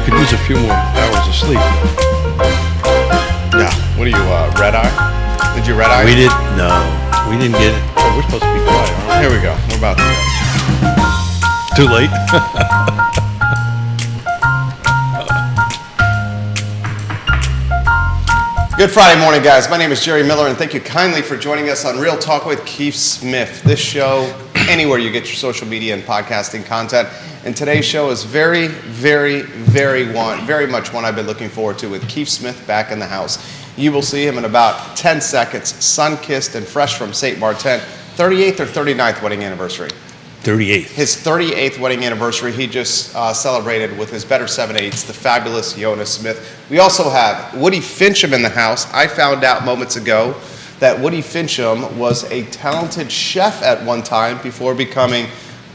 could use a few more hours of sleep. Yeah. What are you, red eye? Did you red eye? We didn't get it. Oh, we're supposed to be quiet, aren't Here we go. We're about to go. we? Too late. Good Friday morning, guys. My name is Jerry Miller, and thank you kindly for joining us on Real Talk with Keith Smith. This show, anywhere you get your social media and podcasting content. And today's show is very much one I've been looking forward to, with Keith Smith back in the house. You will see him in about 10 seconds, sun-kissed and fresh from St. Martin, 38th or 39th wedding anniversary. 38th. His 38th wedding anniversary, he just celebrated with his better 7/8, the fabulous Yonna Smith. We also have Woody Fincham in the house. I found out moments ago that Woody Fincham was a talented chef at one time before becoming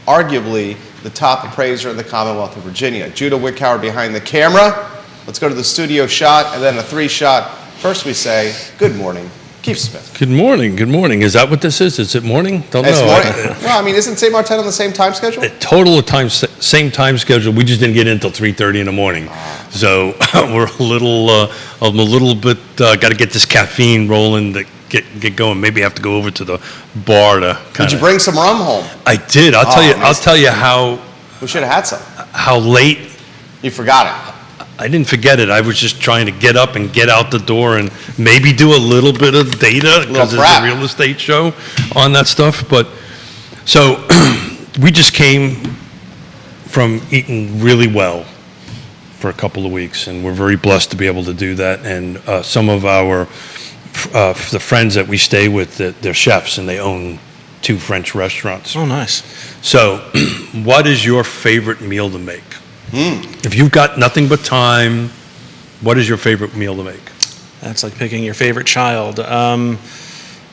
arguably the top appraiser in the Commonwealth of Virginia. Judah Wickhauer behind the camera. Let's go to the studio shot and then a 3-shot. First we say, good morning, Keith Smith. Good morning. Good morning. Is that what this is? Is it morning? Don't It's know. morning. Well, I mean, isn't St. Martin on the same time schedule? Total of time, same time schedule. We just didn't get in until 3:30 in the morning. So we're a little bit, got to get this caffeine rolling to get going. Maybe have to go over to the bar to kind of. Did you bring some rum home? I did. I'll tell you how. We should have had some. How late. You forgot it. I didn't forget it. I was just trying to get up and get out the door and maybe do a little bit of data because there's a real estate show on that stuff. But so we just came from eating really well for a couple of weeks, and we're very blessed to be able to do that. And some of our the friends that we stay with, they're chefs, and they own 2 French restaurants. Oh, nice. So, what is your favorite meal to make? If you've got nothing but time, what is your favorite meal to make? That's like picking your favorite child.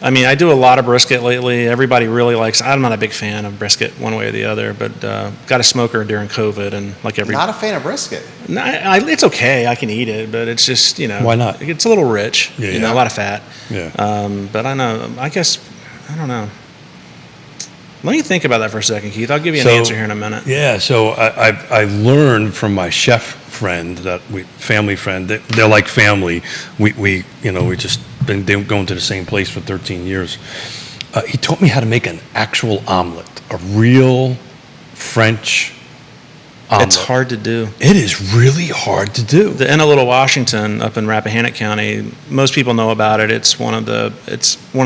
I mean, I do a lot of brisket lately. Everybody really likes. I'm not a big fan of brisket one way or the other, but got a smoker during COVID, and like every. Not a fan of brisket. No, it's okay. I can eat it, but it's just Why not? It's a little rich. Yeah. A lot of fat. Yeah. But I know. I guess I don't know. Let me think about that for a second, Keith. I'll give you an answer here in a minute. Yeah, so I learned from my chef friend, family friend, they're like family. We just been going to the same place for 13 years. He taught me how to make an actual omelet, a real French omelet. It's hard to do. It is really hard to do. The Inn of Little Washington up in Rappahannock County, most people know about it. It's one of the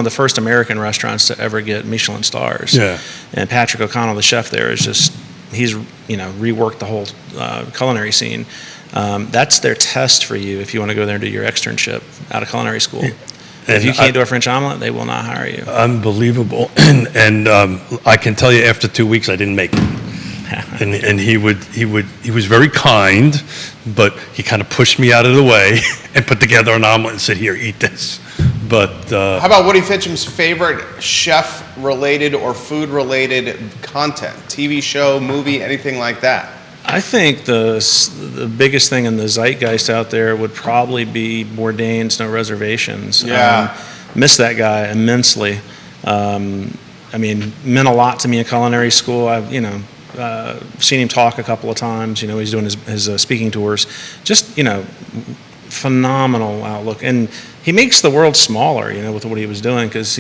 first American restaurants to ever get Michelin stars. Yeah. And Patrick O'Connell, the chef there, he's reworked the whole culinary scene. That's their test for you if you want to go there and do your externship out of culinary school. And if you can't do a French omelet, they will not hire you. Unbelievable. And I can tell you, after 2 weeks, I didn't make it. And he was very kind, but he kind of pushed me out of the way and put together an omelet and said, "Here, eat this." But how about Woody Fincham's favorite chef-related or food-related content? TV show, movie, anything like that? I think the biggest thing in the zeitgeist out there would probably be Bourdain's No Reservations. Yeah. Miss that guy immensely. Meant a lot to me in culinary school. I've seen him talk a couple of times. He's doing his speaking tours. Just phenomenal outlook, and he makes the world smaller. With what he was doing, because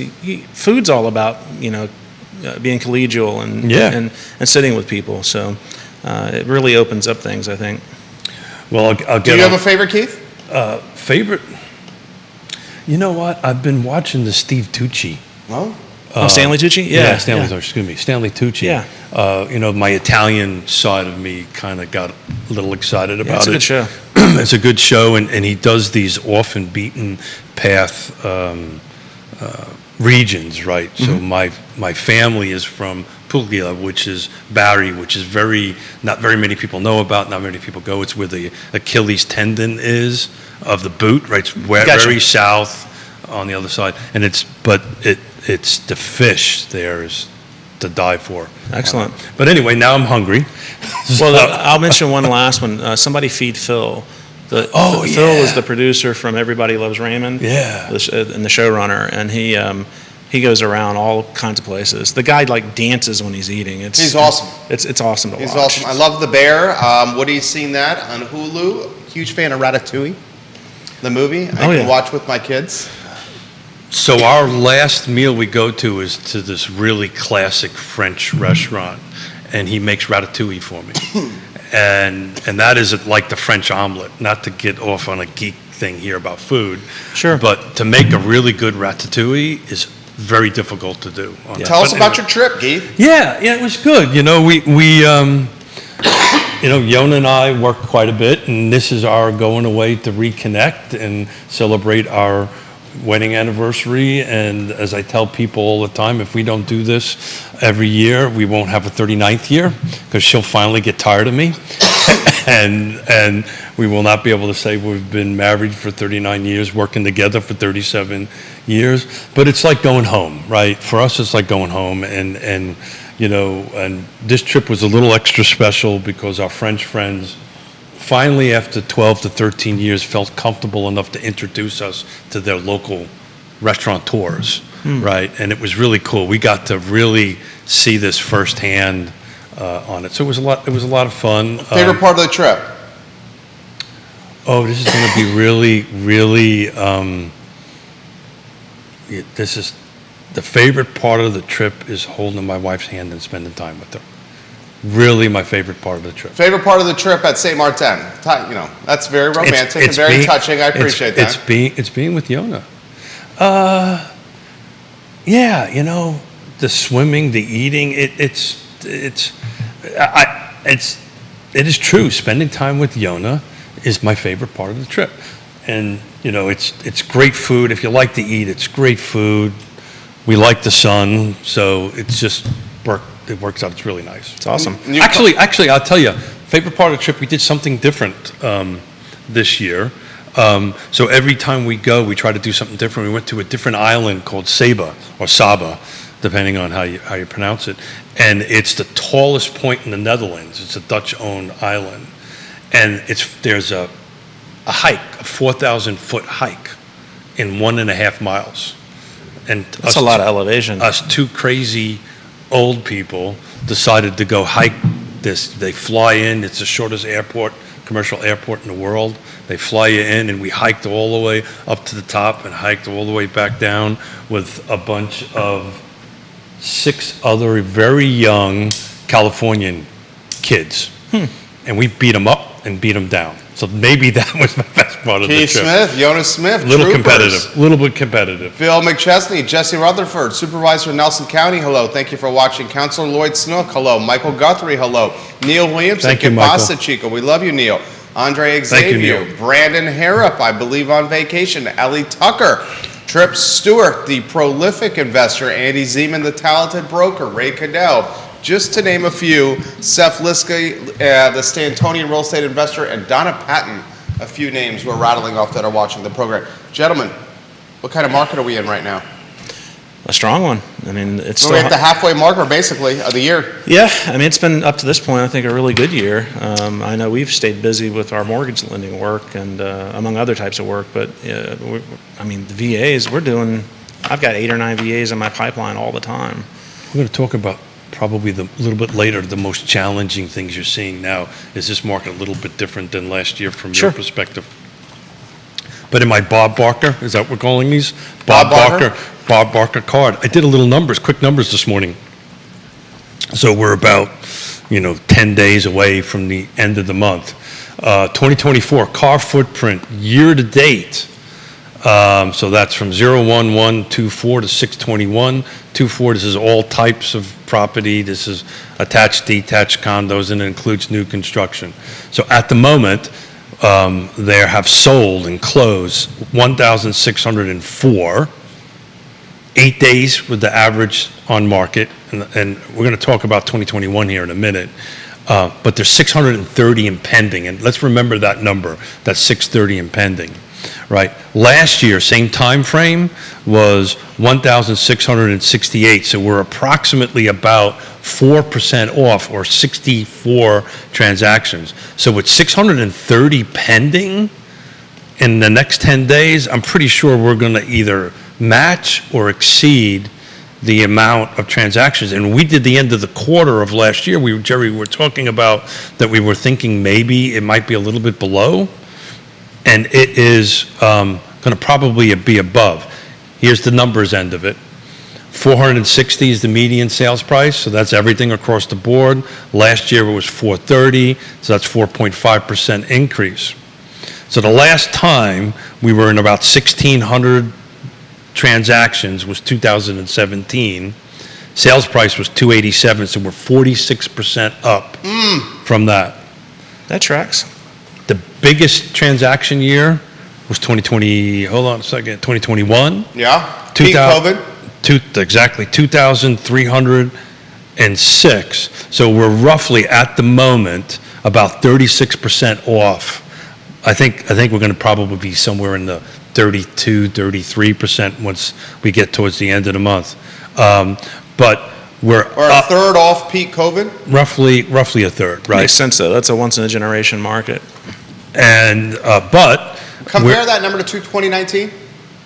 food's all about being collegial and sitting with people. So it really opens up things, I think. Well, I'll get. Do you have a favorite, Keith? Favorite? You know what? I've been watching the Steve Tucci. Oh. Stanley Tucci? Stanley Tucci. Yeah. My Italian side of me kind of got a little excited about it's a good show. It's a good show, and he does these often beaten path regions, right? Mm-hmm. So my family is from Puglia, which is Bari, which is not very many people know about, not many people go. It's where the Achilles tendon is of the boot, right? It's very south on the other side, and it's the fish there is to die for. Excellent. But anyway, now I'm hungry. Well, I'll mention one last one. Somebody feed Phil. Phil was the producer from Everybody Loves Raymond. Yeah. And the showrunner, and he He goes around all kinds of places. The guy like dances when he's eating. He's awesome. It's awesome to watch. He's awesome. I love The Bear. Woody's seen that on Hulu. Huge fan of Ratatouille, the movie. I can watch with my kids. So our last meal we go to is to this really classic French restaurant, and he makes ratatouille for me. And that is like the French omelet, not to get off on a geek thing here about food. Sure. But to make a really good ratatouille is very difficult to do. Tell us about your trip, Keith. Yeah, it was good. You know, we Yonna and I work quite a bit, and this is our going away to reconnect and celebrate our wedding anniversary. And as I tell people all the time, if we don't do this every year, we won't have a 39th year, because she'll finally get tired of me. and we will not be able to say we've been married for 39 years, working together for 37 years. But it's like going home, right? For us, it's like going home. And this trip was a little extra special because our French friends finally, after 12 to 13 years, felt comfortable enough to introduce us to their local restaurateurs, right? And it was really cool. We got to really see this firsthand on it. So it was a lot of fun. Favorite part of the trip? Oh, this is going to be really, really. This is the favorite part of the trip is holding my wife's hand and spending time with her. Really, my favorite part of the trip. Favorite part of the trip at St. Martin? That's very romantic and very touching. I appreciate that. It's being with Yonna. The swimming, the eating. It is true. Spending time with Yonna is my favorite part of the trip, and it's great food. If you like to eat, it's great food. We like the sun, so it works out. It's really nice. It's awesome. Actually, I'll tell you, favorite part of the trip, we did something different this year. So every time we go, we try to do something different. We went to a different island called Saba, or Saba, depending on how you pronounce it. And it's the tallest point in the Netherlands. It's a Dutch-owned island. And there's a hike, a 4,000-foot hike in 1.5 miles. And that's a lot of elevation. Us two crazy old people decided to go hike this. They fly in. It's the shortest commercial airport in the world. They fly you in, and we hiked all the way up to the top and hiked all the way back down with a bunch of 6 other very young Californian kids. And we beat them up and beat them down. So maybe that was my best part of the trip. Keith Smith, Yonna Smith, a little bit competitive. Phil McChesney, Jesse Rutherford, Supervisor Nelson County, hello. Thank you for watching. Councilor Lloyd Snook, hello. Michael Guthrie, hello. Neil Williamson, Thank you, Michael. Chico, we love you, Neil. Andre Xavier, Thank you, Neil. Brandon Harrop, I believe on vacation. Ellie Tucker, Tripp Stewart, the prolific investor. Andy Zeman, the talented broker. Ray Cadell. Just to name a few, Seth Liskey, the Stantonian real estate investor, and Donna Patton, a few names we're rattling off that are watching the program. Gentlemen, what kind of market are we in right now? A strong one. I mean, it's We're at the halfway marker, basically, of the year. Yeah, I mean, it's been up to this point, I think, a really good year. I know we've stayed busy with our mortgage lending work and among other types of work, but the VAs, I've got 8 or 9 VAs in my pipeline all the time. We're going to talk about probably a little bit later, the most challenging things you're seeing now. Is this market a little bit different than last year from your perspective? But in my Bob Barker, is that what we're calling these? Bob Barker card. I did a little quick numbers this morning. So we're about, 10 days away from the end of the month. 2024 car footprint year to date. So that's from 01124 to 62124. This is all types of property. This is attached, detached condos, and it includes new construction. So at the moment, there have sold and closed 1,604. 8 days with the average on market, and we're going to talk about 2021 here in a minute. But there's 630 impending, and let's remember that number. That's 630 impending. Right. Last year, same time frame, was 1,668. So we're approximately about 4% off, or 64 transactions. So with 630 pending in the next 10 days, I'm pretty sure we're going to either match or exceed the amount of transactions. And we did the end of the quarter of last year. Jerry, we were talking about that we were thinking maybe it might be a little bit below, and it is going to probably be above. Here's the numbers end of it. 460 is the median sales price, so that's everything across the board. Last year it was 430, so that's 4.5% increase. So the last time we were in about 1,600 transactions was 2017. Sales price was 287, so we're 46% up from that. That tracks. The biggest transaction year was 2020, hold on a second, 2021. Yeah, peak COVID. Exactly, 2,306. So we're roughly at the moment about 36% off. I think we're going to probably be somewhere in the 32, 33% once we get towards the end of the month. But we're or a third off peak COVID. Roughly a third, right? Makes sense though. That's a once in a generation market. And but compare that number to 2019.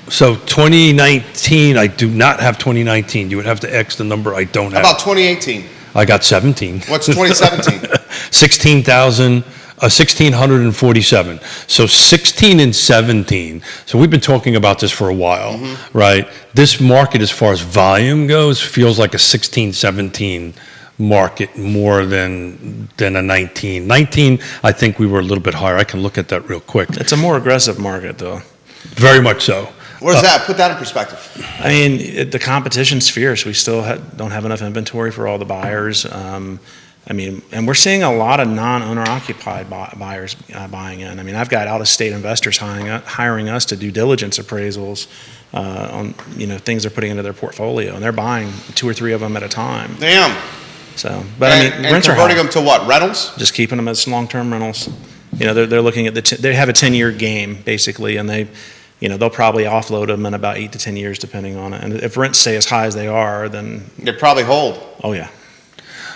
So 2019, I do not have 2019. You would have to X the number I don't have. How about 2018? I got 17. What's 2017? 1,647. So 16 and 17. So we've been talking about this for a while, right? This market, as far as volume goes, feels like a 16, 17 market more than a 19. 19, I think we were a little bit higher. I can look at that real quick. It's a more aggressive market though. Very much so. What is that? Put that in perspective. I mean, the competition's fierce. We still don't have enough inventory for all the buyers. I mean, and we're seeing a lot of non-owner occupied buyers buying in. I mean, I've got out-of-state investors hiring us to do diligence appraisals on things they're putting into their portfolio, and they're buying 2 or 3 of them at a time. Damn. So, but I mean, rents are converting them to what? Rentals? Just keeping them as long-term rentals. They're looking at they have a 10-year game basically, and they'll probably offload them in about 8 to 10 years, depending on it. And if rents stay as high as they are, then they probably hold. Oh yeah.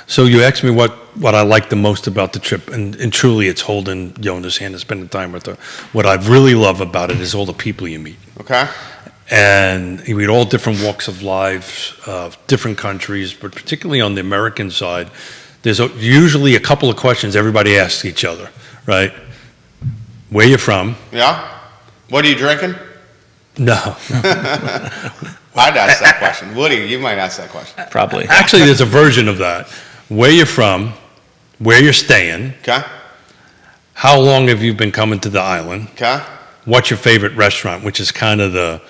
So you asked me what I like the most about the trip, and truly it's holding Yonna's hand and spending time with her. What I really love about it is all the people you meet. Okay. And you meet all different walks of life, different countries, but particularly on the American side, there's usually a couple of questions everybody asks each other, right? Where you from? Yeah. What are you drinking? No. I'd ask that question. Woody, you might ask that question. Probably. Actually, there's a version of that. Where you from? Where you're staying? Okay. How long have you been coming to the island? Okay. What's your favorite restaurant? Which is kind of the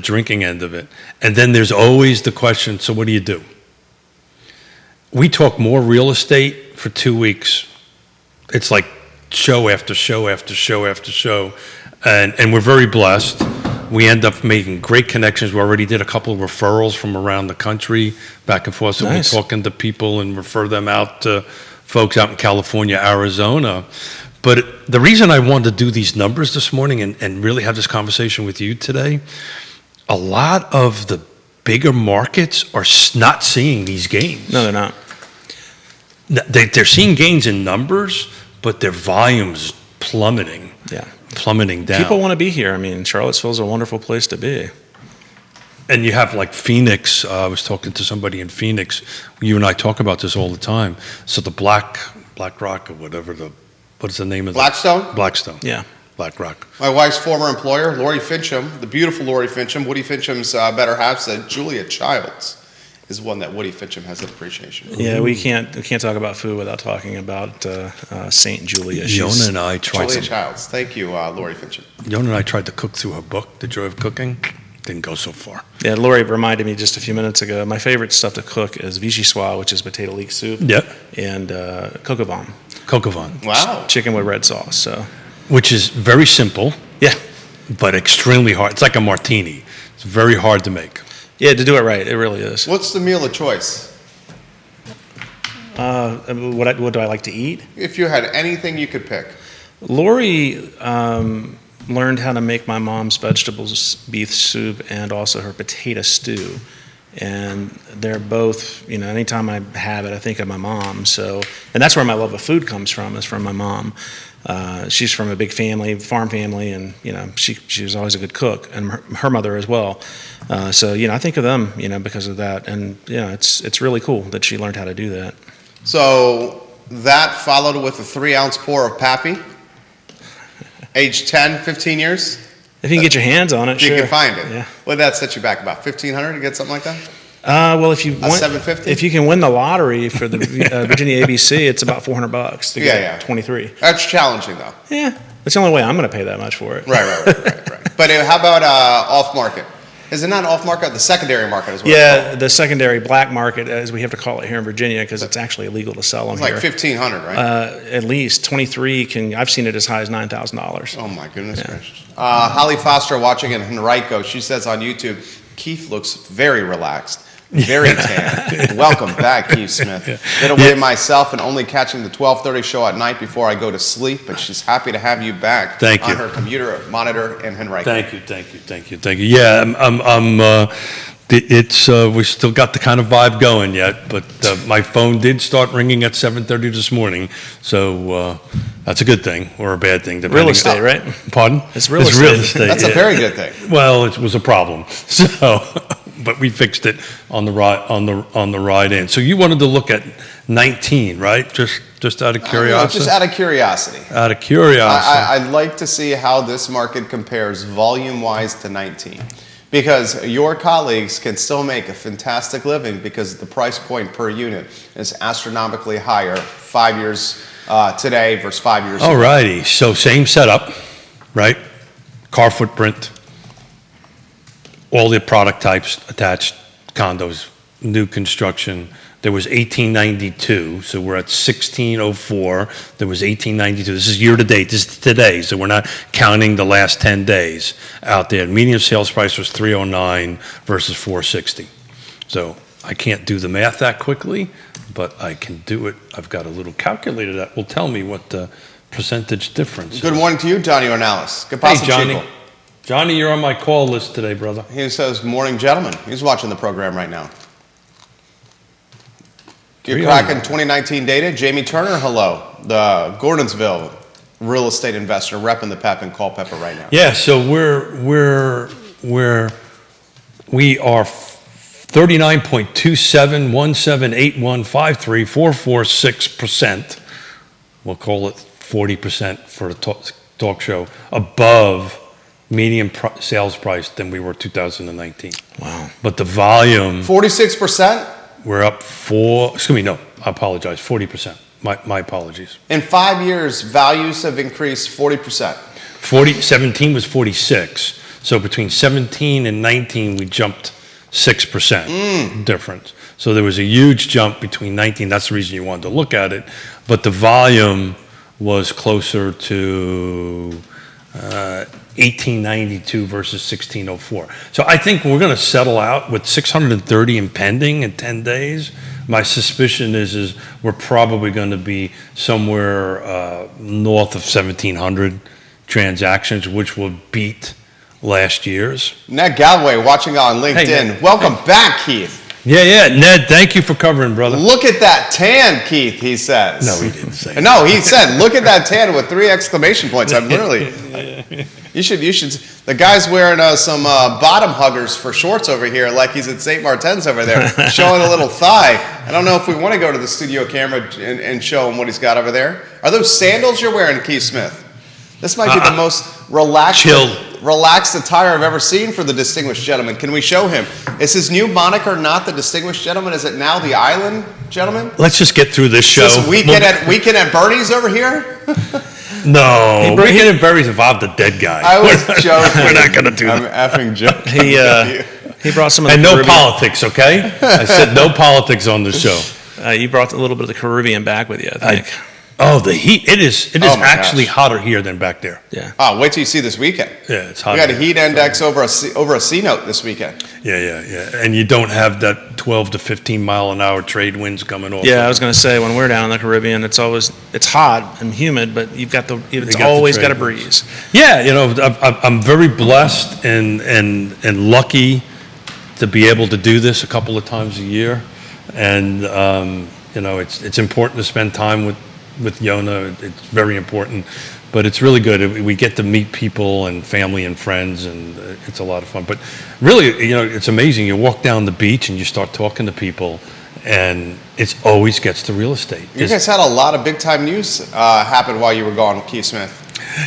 drinking end of it. And then there's always the question, so what do you do? We talk more real estate for 2 weeks. It's like show after show after show after show. And we're very blessed. We end up making great connections. We already did a couple of referrals from around the country, back and forth. So Nice. we're talking to people and refer them out to folks out in California, Arizona. But the reason I wanted to do these numbers this morning and really have this conversation with you today, a lot of the bigger markets are not seeing these gains. No, they're not. They're seeing gains in numbers, but their volume's plummeting. Yeah. Plummeting down. People want to be here. I mean, Charlottesville's a wonderful place to be. And you have like Phoenix. I was talking to somebody in Phoenix. You and I talk about this all the time. So the Black Rock or whatever what is the name of Blackstone? Blackstone. Yeah. Black Rock. My wife's former employer, Lori Fincham, the beautiful Lori Fincham. Woody Fincham's better half said Julia Childs is one that Woody Fincham has an appreciation for. Yeah, we can't talk about food without talking about Saint Julia. Yonna and I tried Julia Childs. Thank you, Lori Fincham. Yonna and I tried to cook through her book, The Joy of Cooking. Didn't go so far. Yeah, Lori reminded me just a few minutes ago. My favorite stuff to cook is vichyssoise, which is potato leek soup. Yeah. And coq au vin. Coq au vin. Wow. Chicken with red sauce. So. Which is very simple, Yeah. but extremely hard. It's like a martini. It's very hard to make. Yeah, to do it right, it really is. What's the meal of choice? What do I like to eat? If you had anything you could pick. Lori learned how to make my mom's vegetables beef soup and also her potato stew. And they're both, anytime I have it, I think of my mom. So, and that's where my love of food comes from, is from my mom. She's from a big family, farm family, and, she was always a good cook, and her mother as well. So, I think of them, because of that. And, it's really cool that she learned how to do that. So that followed with a 3-ounce pour of Pappy, age 10, 15 years? If you can get your hands on it, You sure. can find it. Yeah. What did that set you back, about 1,500 to get something like that? Well, if you $750? if you can win the lottery for the Virginia ABC, it's about $400 to get 23. That's challenging, though. Yeah, that's the only way I'm going to pay that much for it. Right. But how about off-market? Is it not off-market, the secondary market as well? Yeah, the secondary black market, as we have to call it here in Virginia, because it's actually illegal to sell them It's like here. 1,500, right? At least 23 I've seen it as high as $9,000. Oh my goodness gracious. Holly Foster watching in Henrico, she says on YouTube, Keith looks very relaxed, very tan. Welcome back, Keith Smith. Been away myself and only catching the 12:30 show at night before I go to sleep, but she's happy to have you back Thank on you. her computer monitor in Henrico. Thank you. Yeah, we still got the kind of vibe going yet, but my phone did start ringing at 7:30 this morning, so that's a good thing or a bad thing. Real estate, right? Pardon? It's real estate. That's a very good thing. Well, it was a problem, so but we fixed it on the ride in. So you wanted to look at 19, right? Just out of curiosity. Just out of curiosity. Out of curiosity. I'd like to see how this market compares volume-wise to 19. Because your colleagues can still make a fantastic living because the price point per unit is astronomically higher 5 years today versus 5 years ago. All righty. So same setup, right? Car footprint, all the product types attached, condos, new construction. There was 1892, so we're at 1604. There was 1892. This is year to date. This is today, so we're not counting the last 10 days out there. Median sales price was 309 versus 460. So I can't do the math that quickly, but I can do it. I've got a little calculator that will tell me what the percentage difference is. Good morning to you, Johnny Ornalis. Hey, Johnny. Johnny, you're on my call list today, brother. He says, morning, gentlemen. He's watching the program right now. You're cracking 2019 data. Jamie Turner, hello. The Gordonsville real estate investor repping the Pep and Culpeper right now. Yeah, so we are 39.271781534446%. We'll call it 40% for a talk show above median sales price than we were 2019. Wow. But the volume 46%? we're up I apologize, 40%. My apologies. In 5 years, values have increased 40%. 17 was 46. So between 17 and 19, we jumped 6% difference. So there was a huge jump between 19. That's the reason you wanted to look at it. But the volume was closer to 1892 versus 1604. So I think we're going to settle out with 630 impending in 10 days. My suspicion is we're probably going to be somewhere north of 1,700 transactions, which will beat last year's. Ned Galloway watching on LinkedIn. Hey, Welcome back, Keith. Yeah, Ned, thank you for covering, brother. Look at that tan, Keith, he says. No, he didn't say that. No, he said, look at that tan with 3 exclamation points. I'm literally. You should. The guy's wearing some bottom huggers for shorts over here, like he's at St. Martin's over there, showing a little thigh. I don't know if we want to go to the studio camera and show him what he's got over there. Are those sandals you're wearing, Keith Smith? This might be the most relaxed attire I've ever seen for the distinguished gentleman. Can we show him? Is his new moniker not the distinguished gentleman? Is it now the island gentleman? Let's just get through this show. Is this weekend at Bernie's over here? No, Weekend at Bernie's involved a dead guy. I was joking. We're not going to do that. I'm effing joking. He brought some of the And no Caribbean. politics, okay? I said no politics on the show. You brought a little bit of the Caribbean back with you, I think. Oh, the heat. It is Oh my actually gosh. hotter here than back there. Yeah. Oh, wait till you see this weekend. Yeah, it's We hot. got a heat index over a C note this weekend. Yeah. And you don't have that 12 to 15 mile an hour trade winds coming off. Yeah, I was going to say, when we're down in the Caribbean, it's hot and humid, but it's got the always trade got a breeze. Yeah, I'm very blessed and lucky to be able to do this a couple of times a year. And, it's important to spend time with Yonna. It's very important, but it's really good. We get to meet people and family and friends, and it's a lot of fun. But really, it's amazing. You walk down the beach and you start talking to people, and it always gets to real estate. You guys had a lot of big time news happen while you were gone, Keith Smith.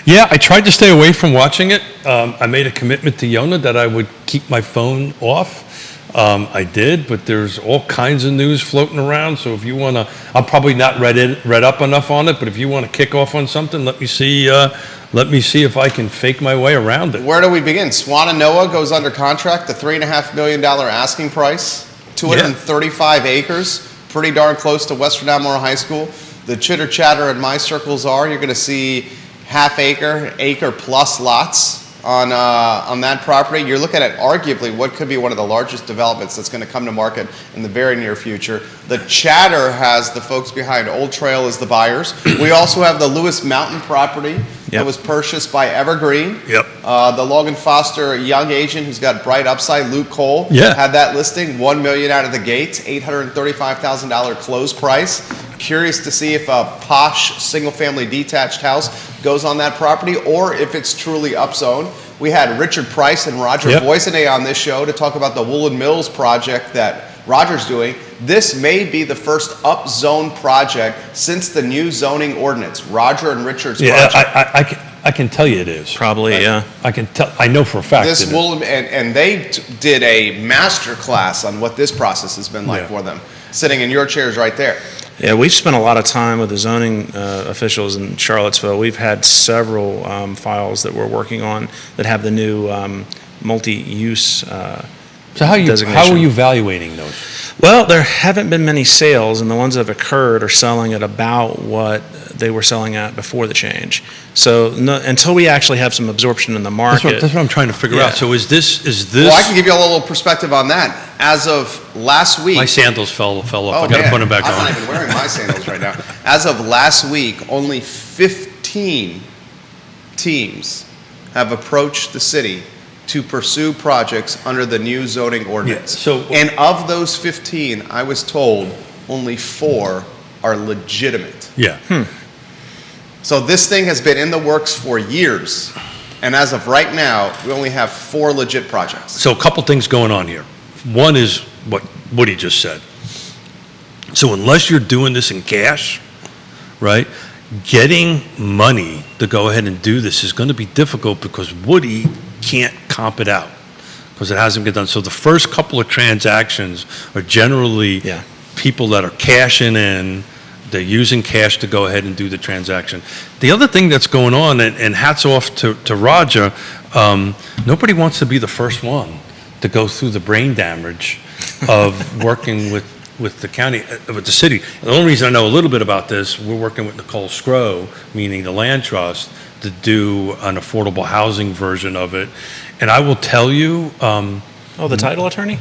Yeah, I tried to stay away from watching it. I made a commitment to Yonna that I would keep my phone off. I did, but there's all kinds of news floating around. So if you want to, I'm probably not read up enough on it. But if you want to kick off on something, let me see if I can fake my way around it. Where do we begin? Swan and Noah goes under contract. The $3.5 million asking price, 235 acres, pretty darn close to Western Albemarle High School. The chitter chatter in my circles are you're going to see half acre plus lots on that property. You're looking at arguably what could be one of the largest developments that's going to come to market in the very near future. The chatter has the folks behind Old Trail as the buyers. We also have the Lewis Mountain property that was purchased by Evergreen. Yep. The Logan Foster young agent who's got bright upside, Luke Cole, Yeah. had that listing, $1 million out of the gates, $835,000 close price. Curious to see if a posh single-family detached house goes on that property or if it's truly upzoned. We had Richard Price and Roger Voisinay on this show to talk about the Woolland Mills project that Roger's doing. This may be the first upzone project since the new zoning ordinance. Roger and Richard's project. I can tell you it is. Probably, yeah. I can tell. I know for a fact. This Woolland, and they did a master class on what this process has been like for them, sitting in your chairs right there. Yeah, we've spent a lot of time with the zoning officials in Charlottesville. We've had several files that we're working on that have the new multi-use So how are designation. you evaluating those? Well, there haven't been many sales, and the ones that have occurred are selling at about what they were selling at before the change. So until we actually have some absorption in the market. That's what I'm trying to figure out. So is this? Well, I can give you a little perspective on that. As of last week, My sandals fell off. Oh, I got to man, put them back I'm on. not even wearing my sandals right now. As of last week, only 15 teams have approached the city to pursue projects under the new zoning ordinance. And of those 15, I was told only 4 are legitimate. Yeah. So this thing has been in the works for years. And as of right now, we only have 4 legit projects. So a couple things going on here. One is what Woody just said. So unless you're doing this in cash, right, getting money to go ahead and do this is going to be difficult because Woody can't comp it out because it hasn't been done. So the first couple of transactions are generally people that are cashing in. They're using cash to go ahead and do the transaction. The other thing that's going on, and hats off to Roger, nobody wants to be the first one to go through the brain damage of working with the county, with the city. The only reason I know a little bit about this, we're working with Nicole Scrow, meaning the land trust, to do an affordable housing version of it. And I will tell you... the title attorney?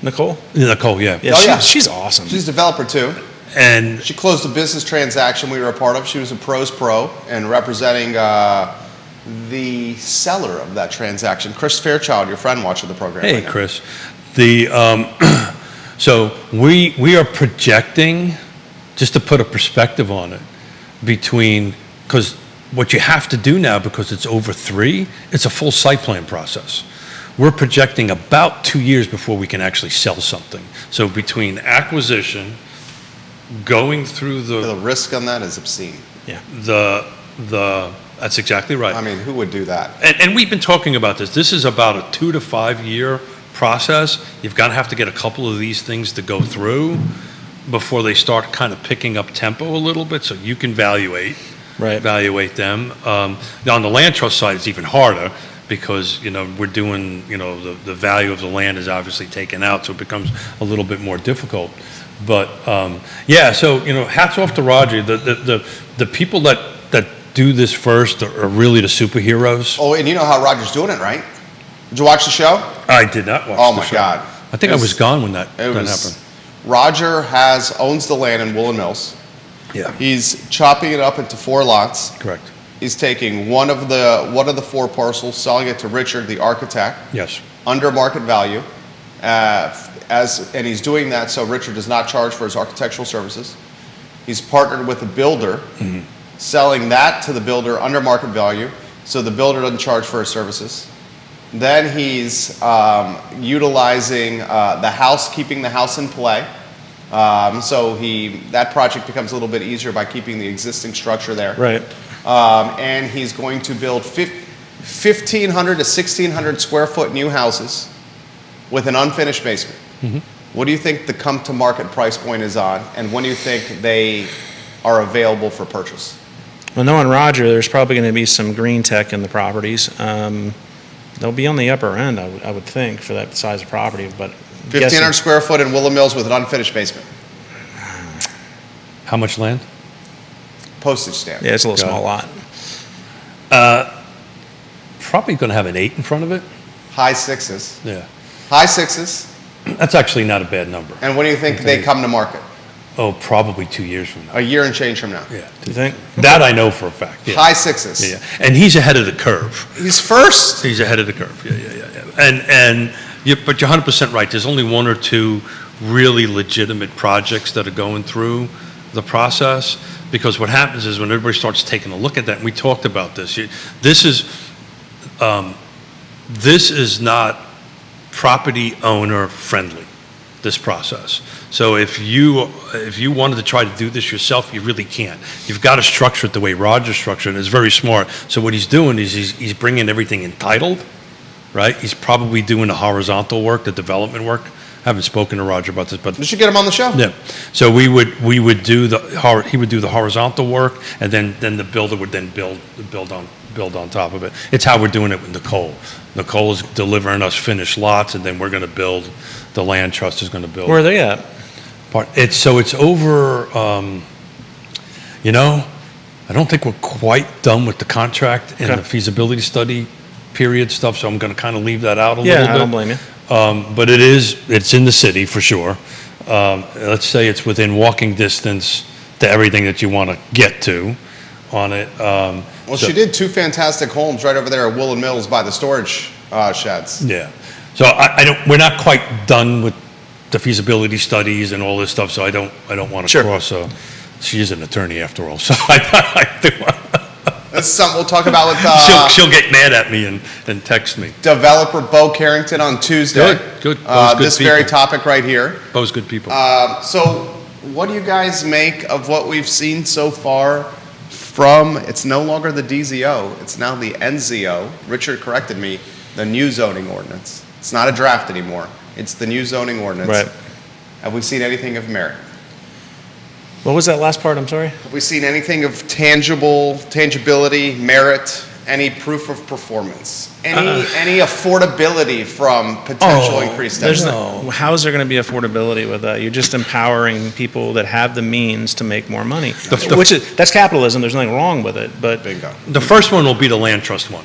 Nicole? Nicole, yeah. She's awesome. She's a developer too. And she closed a business transaction we were a part of. She was a pros pro and representing the seller of that transaction, Chris Fairchild, your friend watching the program. Hey, right Chris. So we are projecting, just to put a perspective on it, because what you have to do now, because it's over 3, it's a full site plan process. We're projecting about 2 years before we can actually sell something. So between acquisition, going through the risk on that is obscene. Yeah. That's exactly right. I mean, who would do that? And we've been talking about this. This is about a 2 to 5 year process. You've got to have to get a couple of these things to go through before they start kind of picking up tempo a little bit, so you can evaluate them. Now on the land trust side, it's even harder because we're doing the value of the land is obviously taken out, so it becomes a little bit more difficult. But so hats off to Roger. The people that do this first are really the superheroes. Oh, and you know how Roger's doing it, right? Did you watch the show? I did not watch. Oh the my show. God! I think I was gone when that happened. Roger owns the land in Woolland Mills. Yeah. He's chopping it up into 4 lots. Correct. He's taking one of the 4 parcels, selling it to Richard, the architect. Yes. Under market value, and he's doing that so Richard does not charge for his architectural services. He's partnered with a builder, selling that to the builder under market value, so the builder doesn't charge for his services. Then he's utilizing the house, keeping the house in play. So that project becomes a little bit easier by keeping the existing structure there. Right. And he's going to build 1,500 to 1,600 square foot new houses with an unfinished basement. What do you think the come to market price point is on, and when do you think they are available for purchase? Well, knowing Roger, there's probably going to be some green tech in the properties. They'll be on the upper end, I would think, for that size of property, but 1,500 square foot in Willow Mills with an unfinished basement. How much land? Postage stamp. Yeah, it's a little small lot. Probably going to have an 8 in front of it. High sixes. Yeah. High sixes. That's actually not a bad number. And when do you think they come to market? Oh, probably 2 years from now. A year and change from now. Yeah. Do you think? That I know for a fact. Yeah. High sixes. Yeah. And he's ahead of the curve. He's first. He's ahead of the curve. Yeah. But you're 100% right. There's only 1 or 2 really legitimate projects that are going through the process, because what happens is when everybody starts taking a look at that, and we talked about this, this is not property owner friendly, this process. So if you wanted to try to do this yourself, you really can't. You've got to structure it the way Roger structured it. It's very smart. So what he's doing is he's bringing everything entitled, right? He's probably doing the horizontal work, the development work. I haven't spoken to Roger about this, but We should get him on the show. yeah. So he would do the horizontal work, and then the builder would then build on top of it. It's how we're doing it with Nicole. Nicole is delivering us finished lots, and then we're going to build. The land trust is going to build. Where are they at? It's over. I don't think we're quite done with the contract and Okay. the feasibility study period stuff. So I'm going to kind of leave that out a little bit. Yeah, I don't blame you. But it's in the city for sure. Let's say it's within walking distance to everything that you want to get to on it. Well, she did 2 fantastic homes right over there at Willow Mills by the storage sheds. Yeah. So we're not quite done with the feasibility studies and all this stuff, so I don't want to Sure. cross. She is an attorney after all, so I do. That's something we'll talk about with She'll get mad at me and text me. developer Bo Carrington on Tuesday. Good. Bo's good This very people. topic right here. Bo's good people. So what do you guys make of what we've seen so far from, it's no longer the DZO, it's now the NZO. Richard corrected me, the new zoning ordinance. It's not a draft anymore. It's the new zoning ordinance. Right. Have we seen anything of merit? What was that last part? I'm sorry. Have we seen anything of tangibility, merit, any proof of performance? Any affordability from potential increased There's density? how is there going to be affordability with that? You're just empowering people that have the means to make more money, that's capitalism. There's nothing wrong with it, but Bingo. The first one will be the land trust one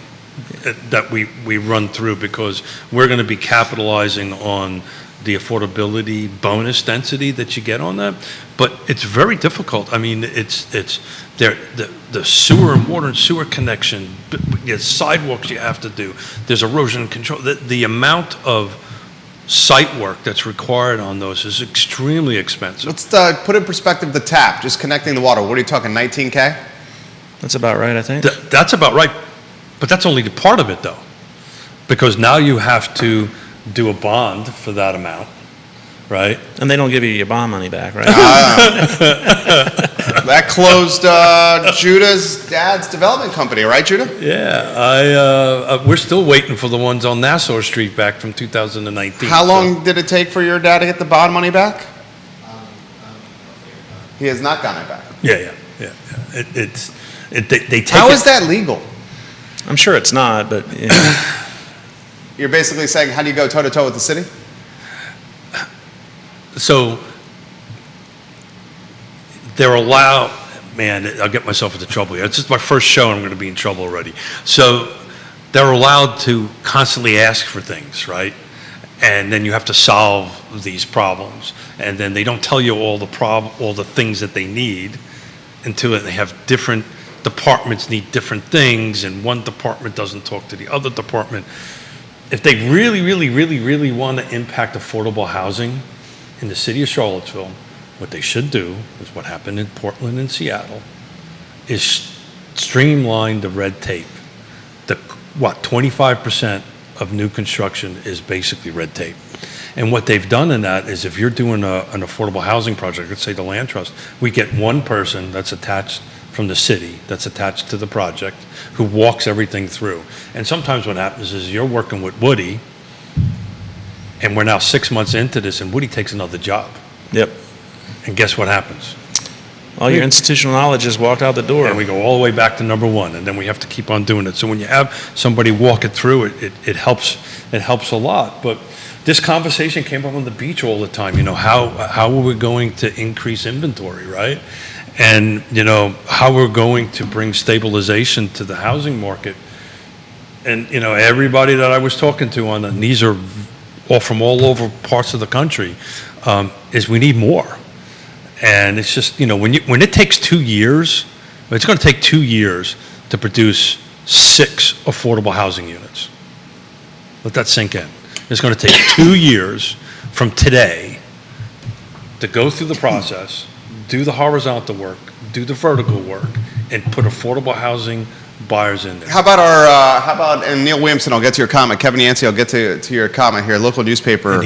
that we run through, because we're going to be capitalizing on the affordability bonus density that you get on that. But it's very difficult. I mean, it's the sewer and water and sewer connection, there's sidewalks you have to do, there's erosion control. The amount of site work that's required on those is extremely expensive. Let's put in perspective the tap, just connecting the water. What are you talking, 19K? that's about right, I think. That's about right, but that's only the part of it though, because now you have to do a bond for that amount, right? And they don't give you your bond money back, right? That closed Judah's dad's development company, right, Judah? Yeah, we're still waiting for the ones on Nassau Street back from 2019. How long did it take for your dad to get the bond money back? He has not gotten it back. Yeah. They take How it- is that legal? I'm sure it's not, but you know. You're basically saying, how do you go toe-to-toe with the city? So they're allowed, man, I'll get myself into trouble here. It's just my first show and I'm going to be in trouble already. So they're allowed to constantly ask for things, right? And then you have to solve these problems. And then they don't tell you all the things that they need until they have different departments need different things, and one department doesn't talk to the other department. if they really, really, really, really want to impact affordable housing in the city of Charlottesville, what they should do is what happened in Portland and Seattle, is streamline the red tape. 25% of new construction is basically red tape. And what they've done in that is if you're doing an affordable housing project, let's say the land trust, we get one person that's attached from the city, that's attached to the project, who walks everything through. And sometimes what happens is you're working with Woody, and we're now 6 months into this, and Woody takes another job. Yep. And guess what happens? All your institutional knowledge just walked out the door. And we go all the way back to number one, and then we have to keep on doing it. So when you have somebody walk it through, it helps a lot. But this conversation came up on the beach all the time. You know, how are we going to increase inventory, right? And, you know, how we're going to bring stabilization to the housing market. And, you know, everybody that I was talking to on that, and these are all from all over parts of the country, is we need more. And it's just, you know, when it takes 2 years, it's going to take 2 years to produce 6 affordable housing units. Let that sink in. It's going to take 2 years from today to go through the process, do the horizontal work, do the vertical work, and put affordable housing buyers in there. How about, and Neil Williamson, I'll get to your comment. Kevin Yancey, I'll get to your comment here. Local newspaper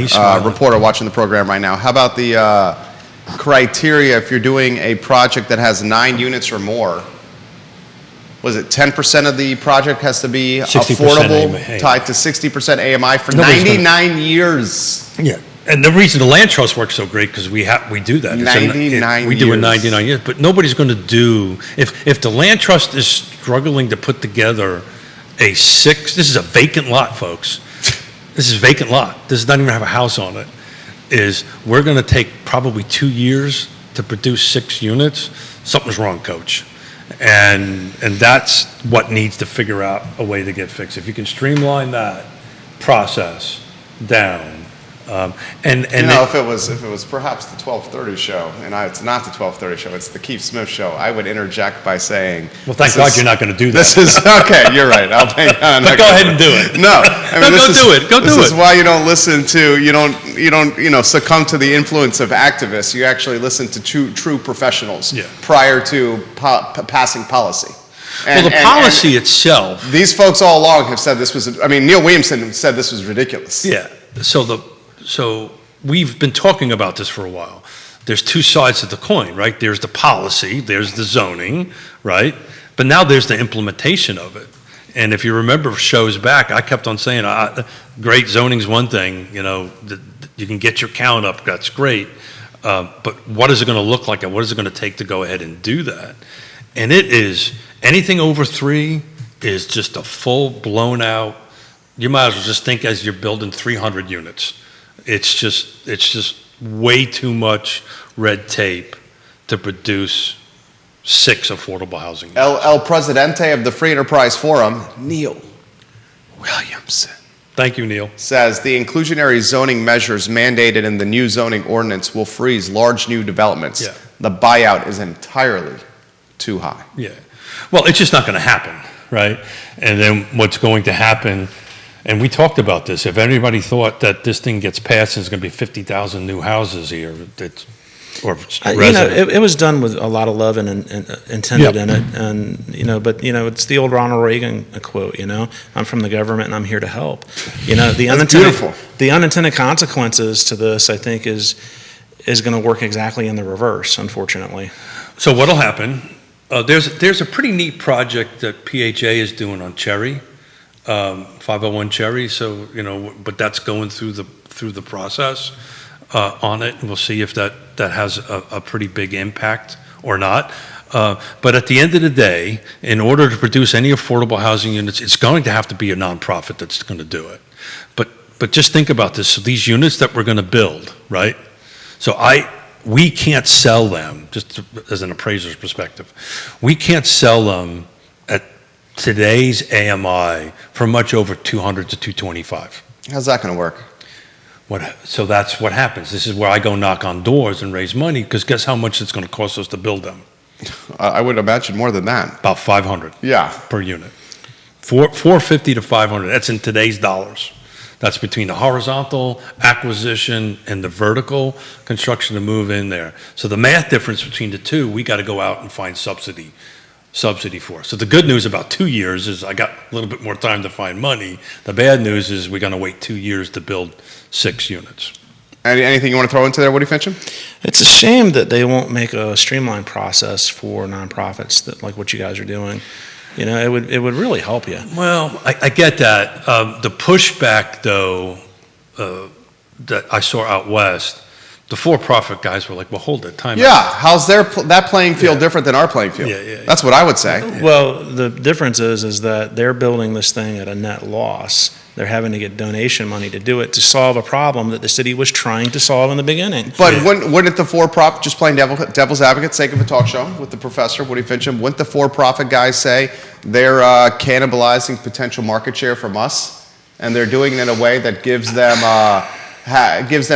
reporter watching the program right now. How about the criteria if you're doing a project that has 9 units or more? Was it 10% of the project has to be affordable, AMI. tied to 60% AMI for Nobody's 99 years? Yeah, and the reason the land trust works so great because we do that. 99 we do a years. 99 years, but nobody's going to do if the land trust is struggling to put together a 6. This is a vacant lot, folks. This is a vacant lot. This doesn't even have a house on it. We're going to take probably 2 years to produce 6 units. Something's wrong, coach. And that's what needs to figure out a way to get fixed. If you can streamline that process down, and you know, if it was perhaps the 12:30 show, and it's not the 12:30 show, it's the Keith Smith show, I would interject by saying, well, thank God you're not going to do that. This is okay. You're right. I'll take. But go ahead and do it. No, I mean, Go do it. This is why you don't listen to you don't succumb to the influence of activists. You actually listen to true professionals prior to passing policy. Well, the policy itself. These folks all along have said this was. I mean, Neil Williamson said this was ridiculous. Yeah. So we've been talking about this for a while. There's 2 sides of the coin, right? There's the policy, there's the zoning, right? But now there's the implementation of it. And if you remember shows back, I kept on saying, great, zoning's one thing, you know, you can get your count up, that's great. But what is it going to look like and what is it going to take to go ahead and do that? And it is, anything over 3 is just a full blown out, you might as well just think as you're building 300 units. It's just way too much red tape to produce 6 affordable housing units. El Presidente of the Free Enterprise Forum, Neil Williamson. Thank you, Neil. Says the inclusionary zoning measures mandated in the new zoning ordinance will freeze large new developments. Yeah. The buyout is entirely too high. Yeah. Well, it's just not going to happen, right? And then what's going to happen, and we talked about this, if anybody thought that this thing gets passed and there's going to be 50,000 new houses here, it was done with a lot of love and intended in it, and but it's the old Ronald Reagan quote. I'm from the government and I'm here to help. The unintended consequences to this, I think, is going to work exactly in the reverse, unfortunately. So what'll happen? There's a pretty neat project that PHA is doing on Cherry, 501 Cherry. So but that's going through the process on it. We'll see if that has a pretty big impact or not. But at the end of the day, in order to produce any affordable housing units, it's going to have to be a nonprofit that's going to do it. But just think about this. So these units that we're going to build, right? So we can't sell them, just as an appraiser's perspective, we can't sell them at today's AMI for much over 200 to 225. How's that going to work? So that's what happens. This is where I go knock on doors and raise money, because guess how much it's going to cost us to build them? I would imagine more than that. About 500. Yeah. Per unit. 450 to 500. That's in today's dollars. That's between the horizontal acquisition and the vertical construction to move in there. So the math difference between the two, we got to go out and find subsidy for. So the good news about 2 years is I got a little bit more time to find money. The bad news is we're going to wait 2 years to build 6 units. Anything you want to throw into there, Woody Fincham? It's a shame that they won't make a streamlined process for nonprofits that like what you guys are doing. You know, it would really help you. Well, I get that. The pushback, though, that I saw out west, the for-profit guys were like, well, hold it, time Yeah, out. how's that playing field different than our playing field? Yeah. That's what I would say. Well, the difference is that they're building this thing at a net loss. They're having to get donation money to do it to solve a problem that the city was trying to solve in the beginning. But wouldn't the for-profit, just playing devil's advocate, sake of a talk show with the professor, Woody Fincham, wouldn't the for-profit guys say they're cannibalizing potential market share from us, and they're doing it in a way that gives them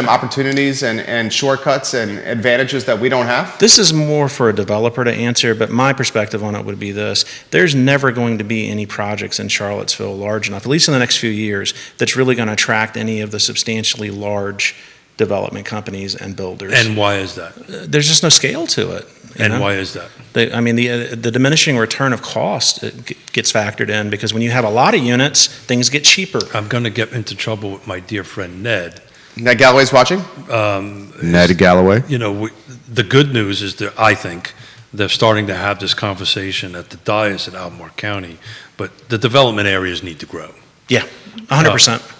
opportunities and shortcuts and advantages that we don't have? This is more for a developer to answer, but my perspective on it would be this. There's never going to be any projects in Charlottesville large enough, at least in the next few years, that's really going to attract any of the substantially large development companies and builders. And why is that? There's just no scale to it. And why is that? The diminishing return of cost gets factored in because when you have a lot of units, things get cheaper. I'm going to get into trouble with my dear friend Ned. Ned Galloway's watching? Ned Galloway? You know, the good news is that I think they're starting to have this conversation at the dais at Albemarle County, but the development areas need to grow. Yeah, 100%.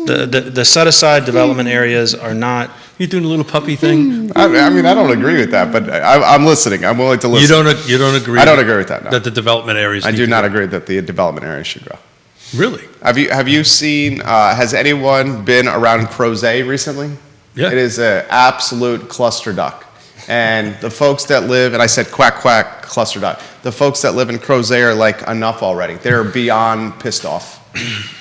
The set-aside development areas are not... You doing a little puppy thing? I mean, I don't agree with that, but I'm listening. I'm willing to listen. You don't agree? I don't agree with that, no. That the development areas I need do to not grow? agree that the development areas should grow. Really? Have you seen, has anyone been around Crozet recently? Yeah. It is an absolute cluster duck. And the folks that live, and I said quack, quack, cluster duck. The folks that live in Crozet are like, enough already. They're beyond pissed off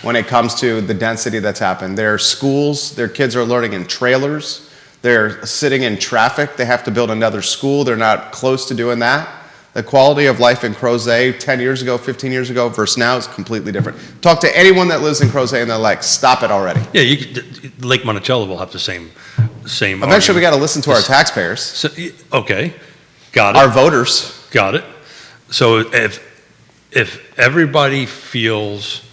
when it comes to the density that's happened. Their schools, their kids are learning in trailers. They're sitting in traffic. They have to build another school. They're not close to doing that. The quality of life in Crozet 10 years ago, 15 years ago versus now is completely different. Talk to anyone that lives in Crozet and they're like, stop it already. Yeah, Lake Monticello will have the same Eventually we got to listen to our taxpayers. So, okay, got it. Our voters. Got it. So if everybody feels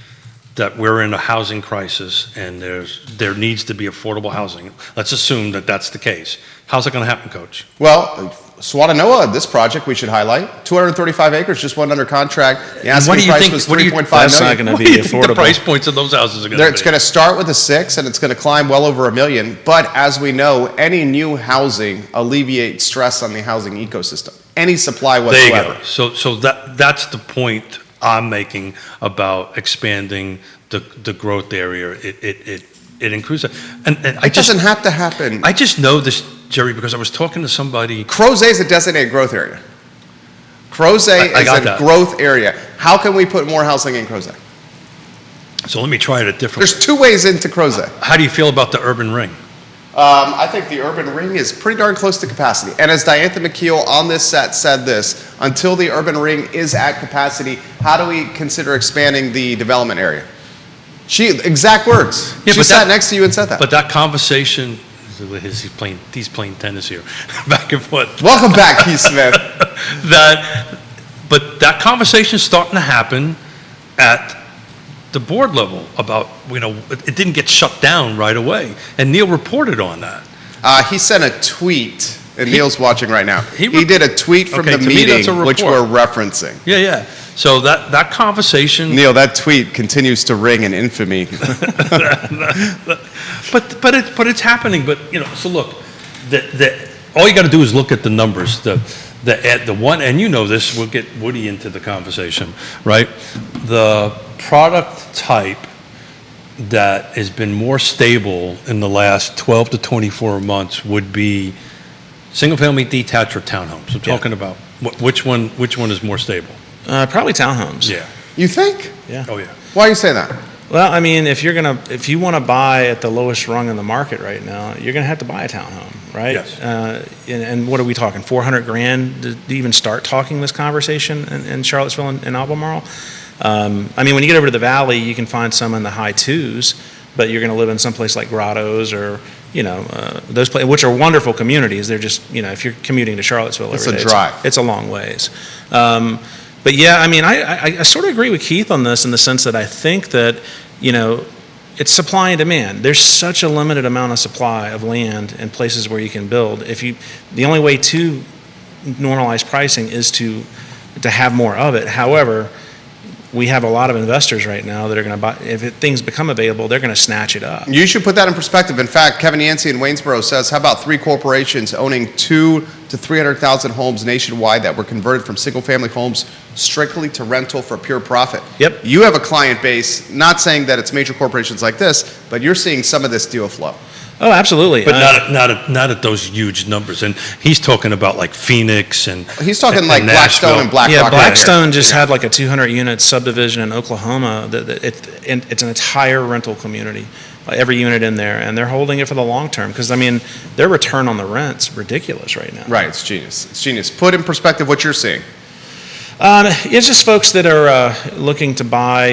that we're in a housing crisis and there needs to be affordable housing, let's assume that that's the case. How's it going to happen, Coach? Well, Swatanoa, this project we should highlight. 235 acres just went under contract. The asking price was $3.5 million. That's not going to be affordable. The price points of those houses are going to be? It's going to start with a 6 and it's going to climb well over $1 million. But as we know, any new housing alleviates stress on the housing ecosystem. Any supply whatsoever. There you go. So that's the point I'm making about expanding the growth area. It increases. And it doesn't have to happen. I just know this, Jerry, because I was talking to somebody. Crozet is a designated growth area. Crozet is a growth area. How can we put more housing in Crozet? So let me try it a different way. There's 2 ways into Crozet. How do you feel about the urban ring? I think the urban ring is pretty darn close to capacity. And as Diantha McKeel on this set said this, until the urban ring is at capacity, how do we consider expanding the development area? Exact words. Yeah, she sat next to you and said that. But that conversation, he's playing tennis here, back and forth. Welcome back, Keith Smith. But that conversation's starting to happen at the board level about, it didn't get shut down right away. And Neil reported on that. He sent a tweet, and Neil's watching right now. He did a tweet from the meeting, which we're referencing. Yeah. So that conversation. Neil, that tweet continues to ring in infamy. but it's happening. But so look, all you got to do is look at the numbers. The one, and this, we'll get Woody into the conversation, right? The product type that has been more stable in the last 12 to 24 months would be single-family detached or townhomes. I'm talking about which one is more stable? Probably townhomes. Yeah. You think? Yeah. Oh yeah. Why do you say that? Well, I mean, if you want to buy at the lowest rung in the market right now, you're going to have to buy a townhome, right? Yes. And what are we talking? $400,000 to even start talking this conversation in Charlottesville and Albemarle? I mean, when you get over to the valley, you can find some in the high 2s. but you're going to live in some place like Grottoes or, those places, which are wonderful communities. They're just, if you're commuting to Charlottesville every day, it's a drive. It's a long ways. But yeah, I mean, I sort of agree with Keith on this in the sense that I think that, it's supply and demand. There's such a limited amount of supply of land and places where you can build. The only way to normalize pricing is to have more of it. However, we have a lot of investors right now that are going to buy. If things become available, they're going to snatch it up. You should put that in perspective. In fact, Kevin Yancey in Waynesboro says, how about 3 corporations owning 200,000 to 300,000 homes nationwide that were converted from single-family homes strictly to rental for pure profit? Yep. You have a client base, not saying that it's major corporations like this, but you're seeing some of this deal flow. Oh, absolutely. But not at those huge numbers. And he's talking about like Phoenix and He's talking and like Nashville. Blackstone and BlackRock. Yeah, Blackstone just had like a 200-unit subdivision in Oklahoma. It's an entire rental community, every unit in there, and they're holding it for the long term because, I mean, their return on the rent's ridiculous right now. Right, it's genius. It's genius. Put in perspective what you're seeing. It's just folks that are looking to buy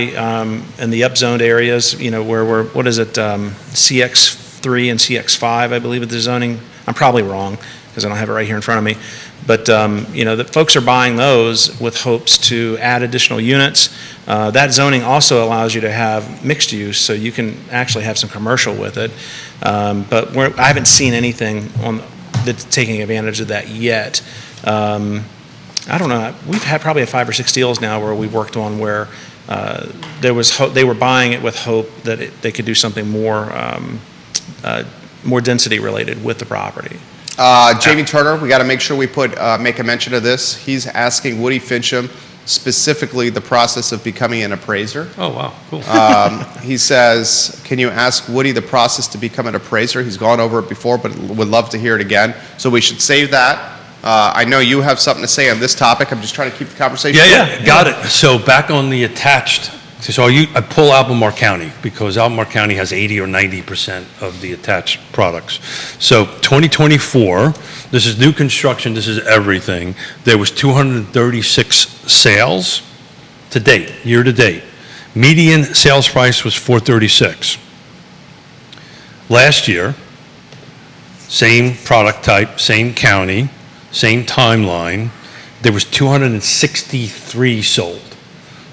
in the upzoned areas, where we're, CX3 and CX5, I believe, is the zoning. I'm probably wrong because I don't have it right here in front of me. But, the folks are buying those with hopes to add additional units. That zoning also allows you to have mixed use, so you can actually have some commercial with it. But I haven't seen anything that's taking advantage of that yet. I don't know. We've had probably 5 or 6 deals now where we've worked on where they were buying it with hope that they could do something more density related with the property. Jamie Turner, we got to make sure we make a mention of this. He's asking Woody Fincham specifically the process of becoming an appraiser. Oh, wow, cool. He says, can you ask Woody the process to become an appraiser? He's gone over it before, but would love to hear it again. So we should save that. I know you have something to say on this topic. I'm just trying to keep the conversation going. Got it. So back on the attached, I pull Albemarle County because Albemarle County has 80 or 90% of the attached products. So 2024, this is new construction, this is everything. There was 236 sales to date, year to date. Median sales price was $436. Last year, same product type, same county, same timeline, there was 263 sold.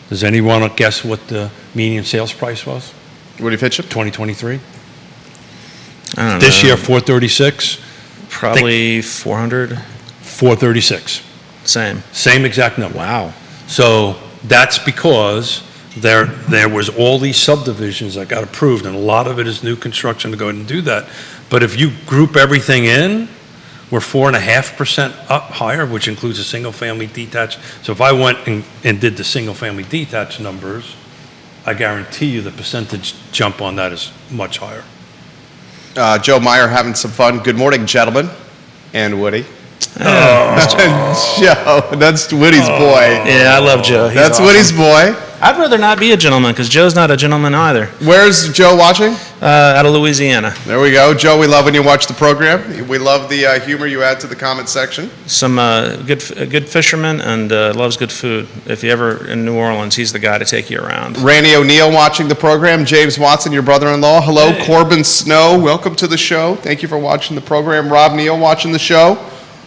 Does anyone guess what the median sales price was? Woody Fincham? 2023? I don't This know. year, 436? Probably 400. 436. Same exact number. Wow. So that's because there was all these subdivisions that got approved, and a lot of it is new construction to go ahead and do that. But if you group everything in, we're 4.5% up higher, which includes a single-family detached. So if I went and did the single-family detached numbers, I guarantee you the percentage jump on that is much higher. Joe Meyer having some fun. Good morning, gentlemen, and Woody. Joe, that's Woody's boy. Yeah, I love Joe. He's That's awesome. Woody's boy. I'd rather not be a gentleman because Joe's not a gentleman either. Where's Joe watching? Out of Louisiana. There we go. Joe, we love when you watch the program. We love the humor you add to the comment section. Some good fisherman and loves good food. If you're ever in New Orleans, he's the guy to take you around. Randy O'Neill watching the program. James Watson, your brother-in-law. Hello, Hey. Corbin Snow. Welcome to the show. Thank you for watching the program. Rob Neal watching the show.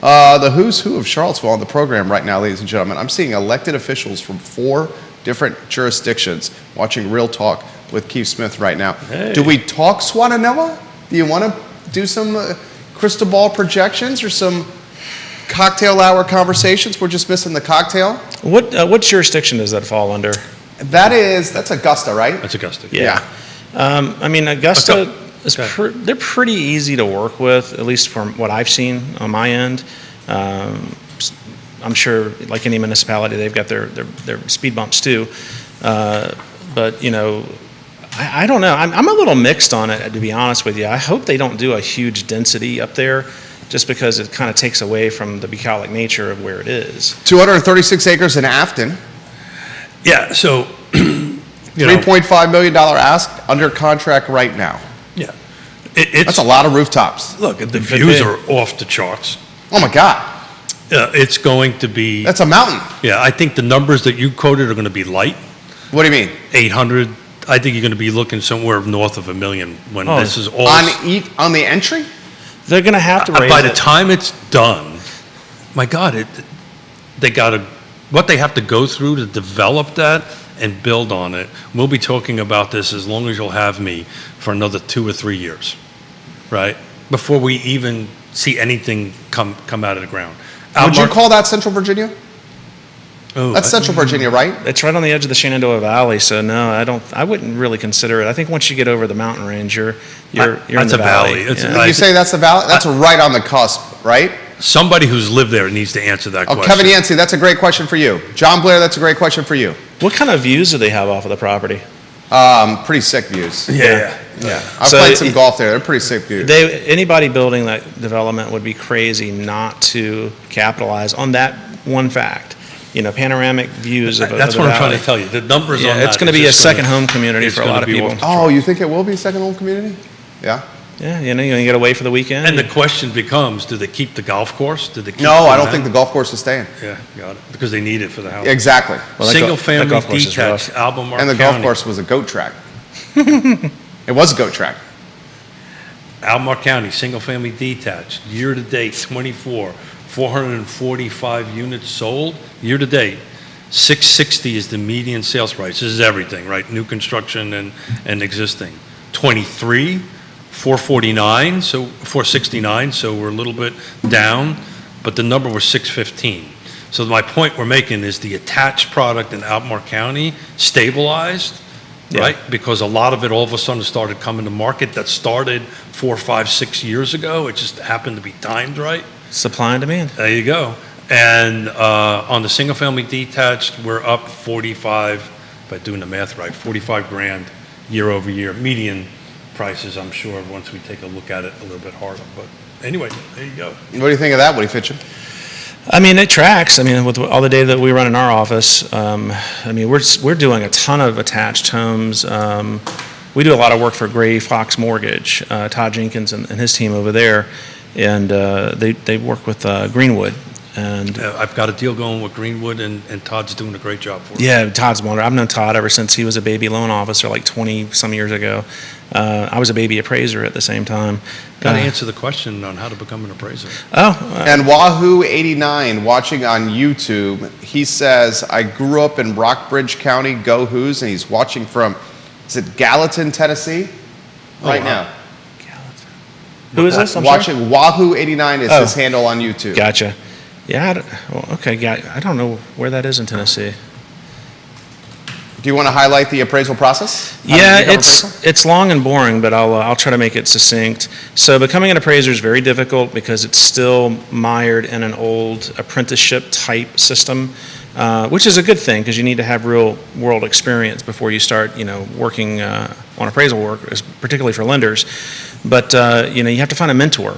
The who's who of Charlottesville on the program right now, ladies and gentlemen. I'm seeing elected officials from 4 different jurisdictions watching Real Talk with Keith Smith right now. Hey. Do we talk Swananoa? Do you want to do some crystal ball projections or some cocktail hour conversations? We're just missing the cocktail. What jurisdiction does that fall under? That's Augusta, right? That's Augusta. Yeah. I mean, Augusta is Okay. they're pretty easy to work with, at least from what I've seen on my end. I'm sure, like any municipality, they've got their speed bumps too. But I don't know. I'm a little mixed on it, to be honest with you. I hope they don't do a huge density up there, just because it kind of takes away from the bucolic nature of where it is. 236 acres in Afton. Yeah, so, $3.5 million ask, under contract right now. yeah. That's a lot of rooftops. Look, the could views be. are off the charts. Oh my God, It's going to be, that's a mountain. yeah, I think the numbers that you quoted are going to be light, What do you mean? 800 I think you're going to be looking somewhere north of $1 million when Oh. this is all. On the entry? They're going to have to raise By the it. time it's done, my God, what they have to go through to develop that and build on it. We'll be talking about this as long as you'll have me for another 2 or 3 years, right? Before we even see anything come out of the ground. Would you call that Central Virginia? Oh, That's Central Virginia, right? It's right on the edge of the Shenandoah Valley, so no, I wouldn't really consider it. I think once you get over the mountain range, you're in That's the a valley. valley. It's Yeah. You say that's the valley? That's right on the cusp, right? Somebody who's lived there needs to answer that Oh, question. Kevin Yancey, that's a great question for you. John Blair, that's a great question for you. What kind of views do they have off of the property? Pretty sick views. Yeah. I've So played some golf there. They're pretty sick views. Anybody building that development would be crazy not to capitalize on that one fact. Panoramic views of That's the what I'm trying valley. to tell you. The numbers on Yeah, that. it's going to be a second home community it's for a gonna lot of be people. off- Oh, you think it will be a second home community? Yeah. Yeah, you get away for the weekend. And the question becomes, do they keep the golf course? Do they keep No, I don't that? think the golf course is staying. Yeah, got it. Because they need it for the house. Exactly. Well, that Single that family golf course is detached, rough. Albemarle And the County. golf course was a goat track. It was a goat track. Albemarle County, single family detached, year to date, 24, 445 units sold, year to date. 660 is the median sales price. This is everything, right? New construction and existing. 23, 449, so 469, so we're a little bit down, but the number was 615. So my point we're making is the attached product in Albemarle County stabilized, Yeah. right? Because a lot of it all of a sudden started coming to market that started 4, 5, 6 years ago. It just happened to be timed right. Supply and demand. There you go. And on the single-family detached, we're up 45, if I'm doing the math right, 45 grand year over year. Median prices, I'm sure, once we take a look at it a little bit harder. But anyway, there you go. What do you think of that, Woody Fincham? I mean, it tracks. I mean, with all the data that we run in our office, we're doing a ton of attached homes. We do a lot of work for Gray Fox Mortgage, Todd Jenkins and his team over there, and they work with Greenwood. And I've got a deal going with Greenwood, and Todd's doing a great job for us. yeah, Todd's wonderful. I've known Todd ever since he was a baby loan officer like 20-some years ago. I was a baby appraiser at the same time. Got to answer the question on how to become an appraiser. And Wahoo89 watching on YouTube, he says, I grew up in Rockbridge County, go Who's, and he's watching from, is it Gallatin, Tennessee? Right wow. now. Who is this? I'm sorry? Watching Wahoo89 is Oh. his handle on YouTube. Gotcha. Yeah, I don't know where that is in Tennessee. Do you want to highlight the appraisal process? How Yeah, to become appraisal? it's long and boring, but I'll try to make it succinct. So becoming an appraiser is very difficult because it's still mired in an old apprenticeship type system, which is a good thing because you need to have real world experience before you start, working on appraisal work, particularly for lenders. But you have to find a mentor,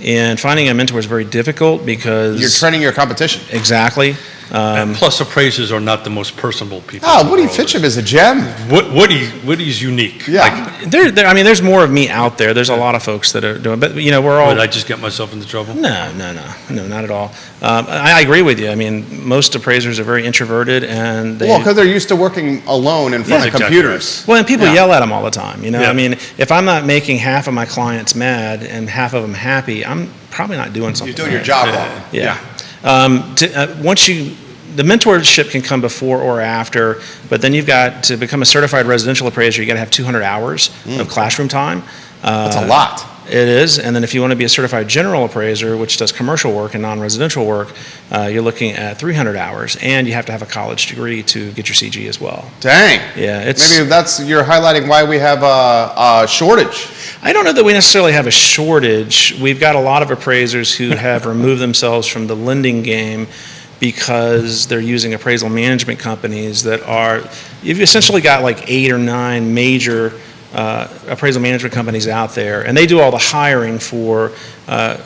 and finding a mentor is very difficult because You're training your competition. exactly. And plus, appraisers are not the most personable people. Oh, in the Woody world. Fincham is a gem. Woody's unique. Yeah. There's more of me out there. There's a lot of folks that are doing, but we're all. Did I just get myself into trouble? No, not at all. I agree with you. I mean, most appraisers are very introverted, and they. Well, because they're used to working alone in front Yeah, of exactly computers. Well, and people Yeah. yell at them all the time. Yeah. I mean, if I'm not making half of my clients mad and half of them happy, I'm probably not doing something. You're doing your right. job wrong. Yeah. The mentorship can come before or after, but then you've got to become a certified residential appraiser. You got to have 200 hours of classroom time. That's a lot. It is, and then if you want to be a certified general appraiser, which does commercial work and non-residential work, you're looking at 300 hours, and you have to have a college degree to get your CG as well. Dang. Yeah, it's. Maybe you're highlighting why we have a shortage. I don't know that we necessarily have a shortage. We've got a lot of appraisers who have removed themselves from the lending game because they're using appraisal management companies that are. You've essentially got like 8 or 9 major appraisal management companies out there, and they do all the hiring for,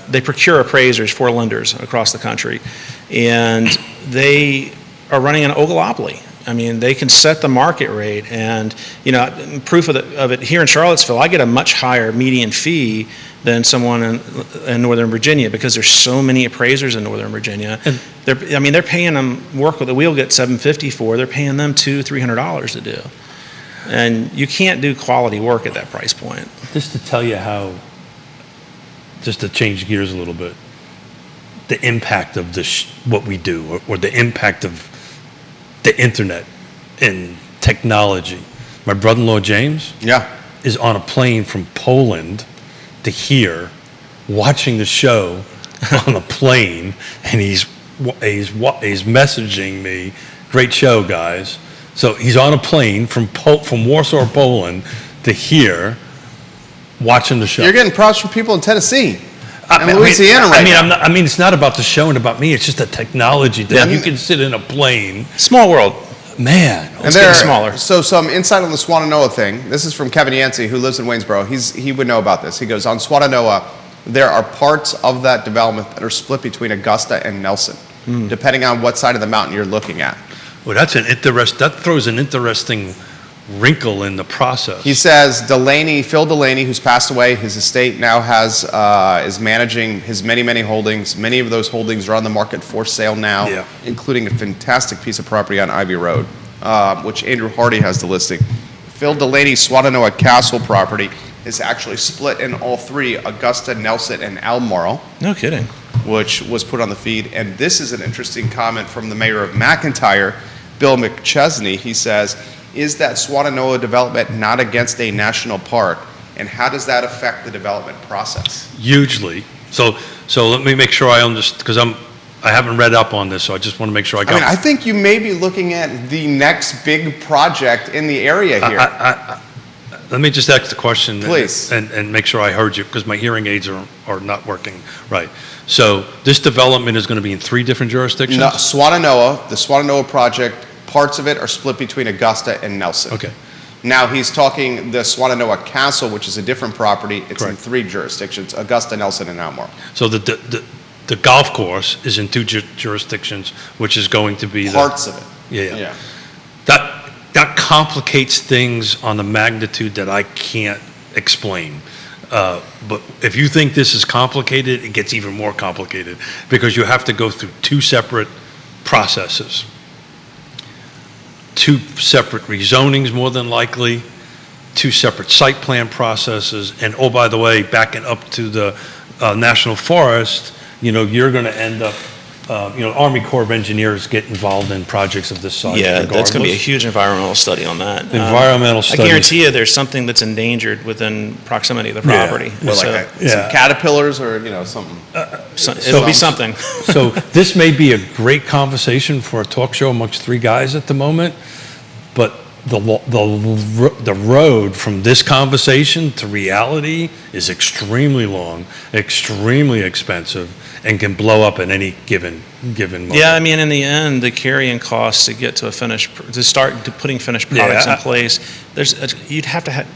they procure appraisers for lenders across the country, and they are running an oligopoly. I mean, they can set the market rate, and proof of it here in Charlottesville, I get a much higher median fee than someone in Northern Virginia because there's so many appraisers in Northern Virginia. And they're paying them work that we'll get $750 for. They're paying them $200-300 to do. And you can't do quality work at that price point. Just to tell you how, just to change gears a little bit, the impact of what we do, or the impact of the internet and technology. My brother-in-law, James, is on a plane from Poland to here, watching the show on the plane, and he's messaging me, "Great show, guys." So he's on a plane from Warsaw, Poland, to here, watching the show. You're getting props from people in Tennessee and Louisiana right now. I mean, it's not about the show and about me. It's just the technology that you can sit in a plane. Small world. Man, it's getting smaller. So some insight on the Swannanoa thing. This is from Kevin Yancey, who lives in Waynesboro. He would know about this. He goes, on Swannanoa, there are parts of that development that are split between Augusta and Nelson, depending on what side of the mountain you're looking at. Well, that throws an interesting wrinkle in the process. He says Phil Delaney, who's passed away, his estate now is managing his many holdings. Many of those holdings are on the market for sale now, including a fantastic piece of property on Ivy Road, which Andrew Hardy has the listing. Phil Delaney's Swannanoa Castle property is actually split in all three, Augusta, Nelson, and Albemarle. No kidding. Which was put on the feed. And this is an interesting comment from the mayor of McIntyre, Bill McChesney. He says, is that Swannanoa development not against a national park? And how does that affect the development process? Hugely. So let me make sure I understand, because I haven't read up on this, so I just want to make sure I got it. I think you may be looking at the next big project in the area here. Let me just ask the question. Please. And make sure I heard you, because my hearing aids are not working right. So this development is going to be in 3 different jurisdictions? No, the Swannanoa project, parts of it are split between Augusta and Nelson. Okay. Now he's talking the Swannanoa Castle, which is a different property. It's in Correct. 3 jurisdictions, Augusta, Nelson, and Albemarle. So the golf course is in 2 jurisdictions, which is going to be Parts of it. Yeah. That complicates things on the magnitude that I can't explain. But if you think this is complicated, it gets even more complicated, because you have to go through 2 separate processes. 2 separate rezonings, more than likely, 2 separate site plan processes, and oh, by the way, backing up to the National Forest, you're going to end up, Army Corps of Engineers get involved in projects of this size. Yeah, that's going to be a huge environmental study on that. Environmental studies. I guarantee you there's something that's endangered within proximity of the property. Well, some caterpillars or, something. It'll be something. So this may be a great conversation for a talk show amongst 3 guys at the moment, but the road from this conversation to reality is extremely long, extremely expensive, and can blow up at any given moment. Yeah, I mean, in the end, the carrying costs to get to start putting finished products in place, you'd have to have,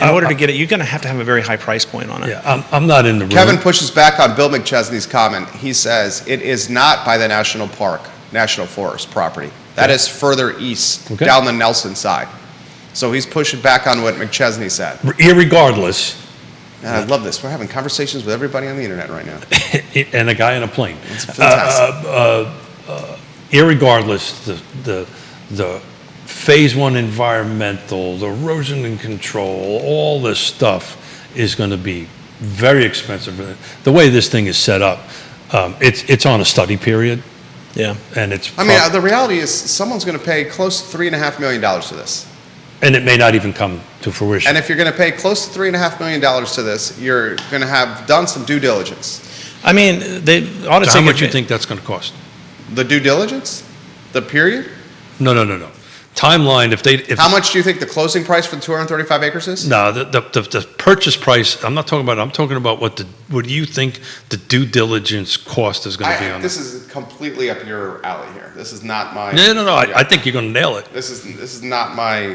in order to get it, you're going to have a very high price point on it. Yeah, I'm not in the room. Kevin pushes back on Bill McChesney's comment. He says it is not by the National Forest property. That is further east, down the Nelson side. So he's pushing back on what McChesney said. Irregardless. And I love this. We're having conversations with everybody on the internet right now. And a guy in a plane. It's fantastic. Irregardless, the phase 1 environmental, the erosion and control, all this stuff is going to be very expensive. The way this thing is set up, it's on a study period. Yeah. And it's. The reality is someone's going to pay close to $3.5 million to this. And it may not even come to fruition. And if you're going to pay close to $3.5 million to this, you're going to have done some due diligence. I mean, they ought to So how much do you think that's going to cost? The due diligence? The period? No. Timeline, if How much do you think the closing price for the 235 acres is? No, the purchase price, I'm talking about what do you think the due diligence cost is going to be on this is completely up your alley here. This is not my... No, I think you're going to nail it. This is not my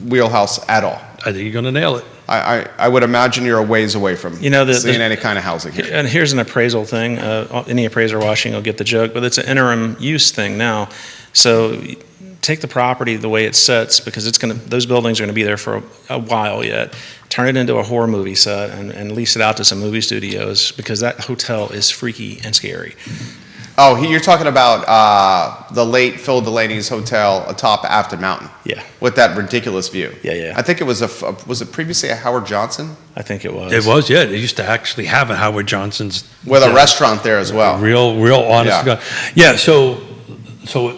wheelhouse at all. I think you're going to nail it. I would imagine you're a ways away from seeing any kind of housing here. And here's an appraisal thing. Any appraiser watching will get the joke, but it's an interim use thing now. So take the property the way it sits, because those buildings are going to be there for a while yet. Turn it into a horror movie set and lease it out to some movie studios, because that hotel is freaky and scary. Oh, you're talking about the late Phil Delaney's hotel atop Afton Mountain. Yeah. With that ridiculous view. Yeah. I think it was was it previously a Howard Johnson? I think it was. It was, yeah. They used to actually have a Howard Johnson's. With a restaurant there as well. Real honest to Yeah. God. Yeah, so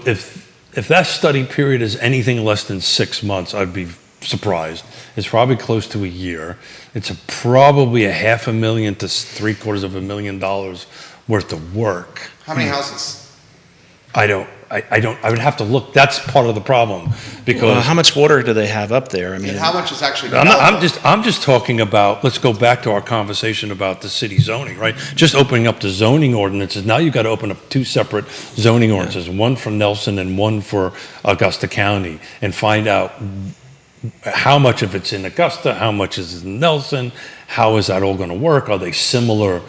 if that study period is anything less than 6 months, I'd be surprised. It's probably close to a year. It's probably $500,000 to $750,000 worth of work. How many houses? I would have to look. That's part of the problem because How much water do they have up there? I mean, And how much is actually I'm just talking about, let's go back to our conversation about the city zoning, right? Just opening up the zoning ordinances. Now you've got to open up 2 separate zoning ordinances, one for Nelson and one for Augusta County, and find out how much of it's in Augusta, how much is in Nelson, how is that all going to work? Are they similar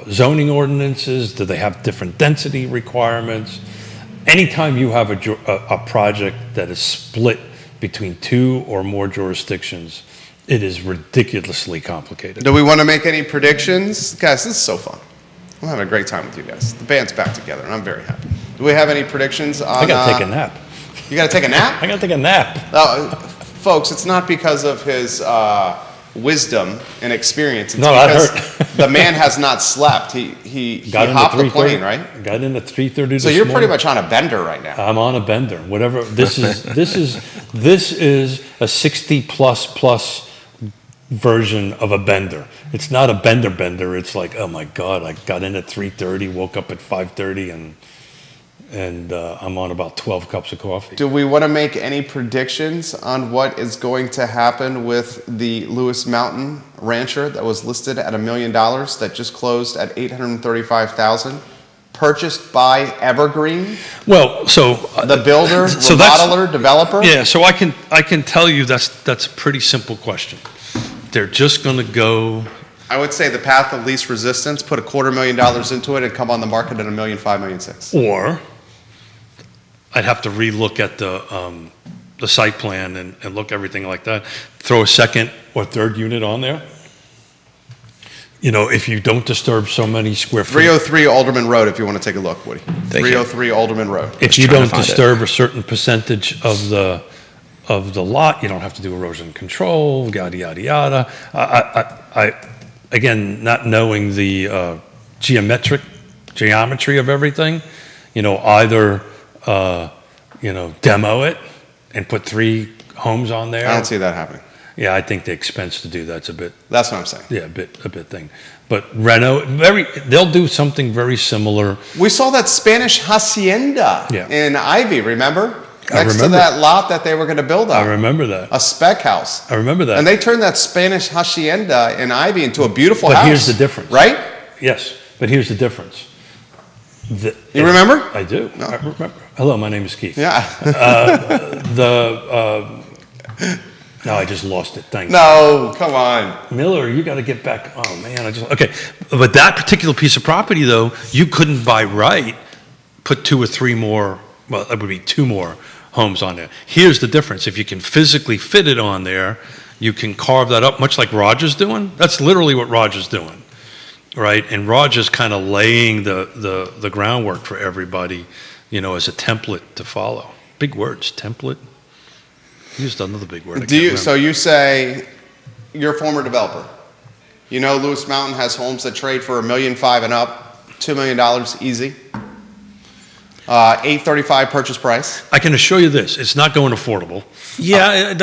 zoning ordinances? Do they have different density requirements? Anytime you have a project that is split between 2 or more jurisdictions, it is ridiculously complicated. Do we want to make any predictions? Guys, this is so fun. I'm having a great time with you guys. The band's back together, and I'm very happy. Do we have any predictions on... I got to take a nap. You got to take a nap? I got to take a nap. Folks, it's not because of his wisdom and experience. It's No, that because hurt. the man has not slept. He Got into hopped the 3:30 plane, right? Got in at 3:30 So you're pretty much on a bender right now. I'm on a bender. Whatever. This is a 60+ version of a bender. It's not a bender. It's like, oh my God, I got in at 3:30, woke up at 5:30, and I'm on about 12 cups of coffee. Do we want to make any predictions on what is going to happen with the Lewis Mountain rancher that was listed at $1 million that just closed at $835,000, purchased by Evergreen, Well, so the builder, so that's- remodeler, developer? yeah. So I can tell you that's a pretty simple question. They're just going to go. I would say the path of least resistance, put $250,000 into it and come on the market at $1.5 million, $1.6 million. Or I'd have to relook at the site plan and look everything like that. Throw a second or third unit on there. You know, if you don't disturb so many square feet. 303 Alderman Road, if you want to take a look, Woody. Thank you. 303 Alderman Road. If you trying to don't find it. disturb a certain percentage of the lot, you don't have to do erosion control, yada, yada, yada. I again, not knowing the geometry of everything, you know, either demo it and put 3 homes on there. I don't see that happening. Yeah, I think the expense to do that's a bit, That's what I'm saying. yeah, a bit thing. But they'll do something very similar. We saw that Spanish hacienda Yeah. in Ivy, remember? I Next to remember. that lot that they were going to build on. I remember that. A spec house. I remember that. And they turned that Spanish hacienda in Ivy into a beautiful But house. here's the difference. Right? Yes, but here's the difference. You remember? I do. No. I remember. Hello, my name is Keith. Yeah. No, I just lost it. Thanks. No, come on. Miller, you got to get back. Oh man, okay. But that particular piece of property, though, you couldn't by right put 2 or 3 more. Well, it would be 2 more homes on there. Here's the difference: if you can physically fit it on there, you can carve that up, much like Roger's doing. That's literally what Roger's doing, right? And Roger's kind of laying the groundwork for everybody, you know, as a template to follow. Big words, template. Used another big word. So you say you're a former developer. You know Lewis Mountain has homes that trade for $1.5 million and up, $2 million easy. $835 purchase price. I can assure you this: it's not going affordable. Yeah,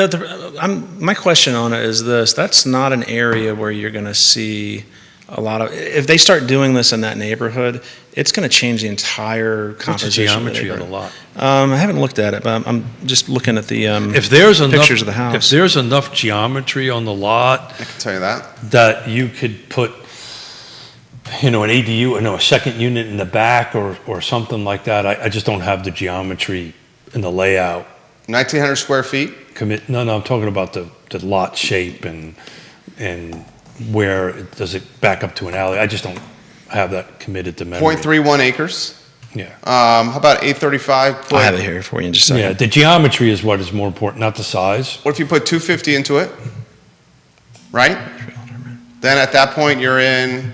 my question on it is this: that's not an area where you're going to see a lot of. If they start doing this in that neighborhood, it's going to change the entire What's the composition. geometry of the lot? I haven't looked at it, but I'm just looking at the If there's enough pictures of the house. if there's enough geometry on the lot I can tell you that. that you could put, you know, an ADU, a second unit in the back or something like that. I just don't have the geometry and the layout. 1,900 square feet. No, I'm talking about the lot shape and where does it back up to an alley. I just don't have that committed to memory. 0.31 acres. Yeah. How about 835? I have it here for you in just a second. Yeah, the geometry is what is more important, not the size. What if you put 250 into it? Right? Then at that point you're in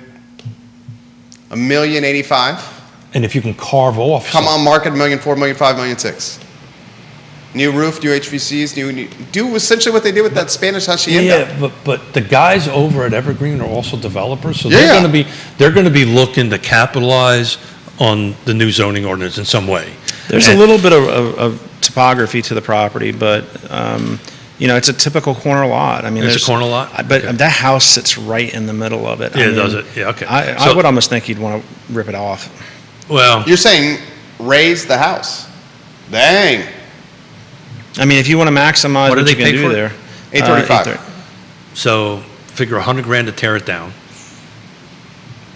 $1,085,000. And if you can carve off. Come on market, $1,400,000, $1,500,000, $1,600,000. New roof, new HVCs, do essentially what they did with that Spanish hacienda. Yeah, but the guys over at Evergreen are also developers, so Yeah. they're going to be looking to capitalize on the new zoning ordinance in some way. There's a little bit of topography to the property, but, it's a typical corner lot. I mean, It's a corner lot? But Okay. that house sits right in the middle of it. Yeah, does it? Yeah, okay. I would almost think you'd want to rip it off. Well, You're saying raise the house. Dang. I mean, if you want to maximize What do what they you can pay do for it? there. $835,000. so figure $100,000 to tear it down.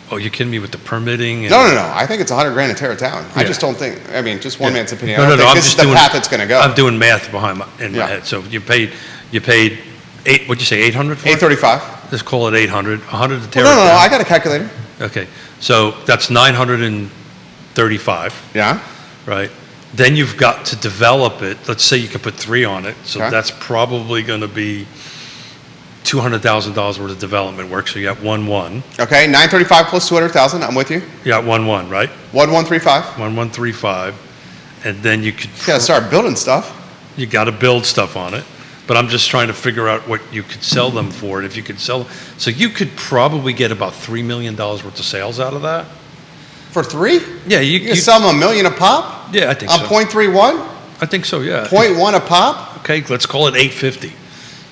Oh, you're kidding me with the permitting? And, No. I think it's $100,000 to tear it down. I Yeah. just don't think, just one Yeah. man's opinion. No, I don't no, think I'm this is just the path it's going to go. I'm doing math in Yeah. my head. So you paid what'd you say, 800 for it? $835,000. Let's call it 800. 100 to tear No, it down. I got a calculator. Okay, so that's 935, Yeah. right? Then you've got to develop it. Let's say you could put 3 on it, so Okay. that's probably going to be $200,000 worth of development work. So you got 1.1. Okay, 935 plus 200,000. I'm with you. You got 1.1, right? 1135. 1.135, and then you could. You got to start building stuff. You got to build stuff on it. But I'm just trying to figure out what you could sell them for, and if you could sell. So you could probably get about $3 million worth of sales out of that. For 3? Yeah, You can sell them $1 million a pop? Yeah, I think On so. 0.31? I think so. Yeah. 0.1 a pop? Okay, let's call it 850.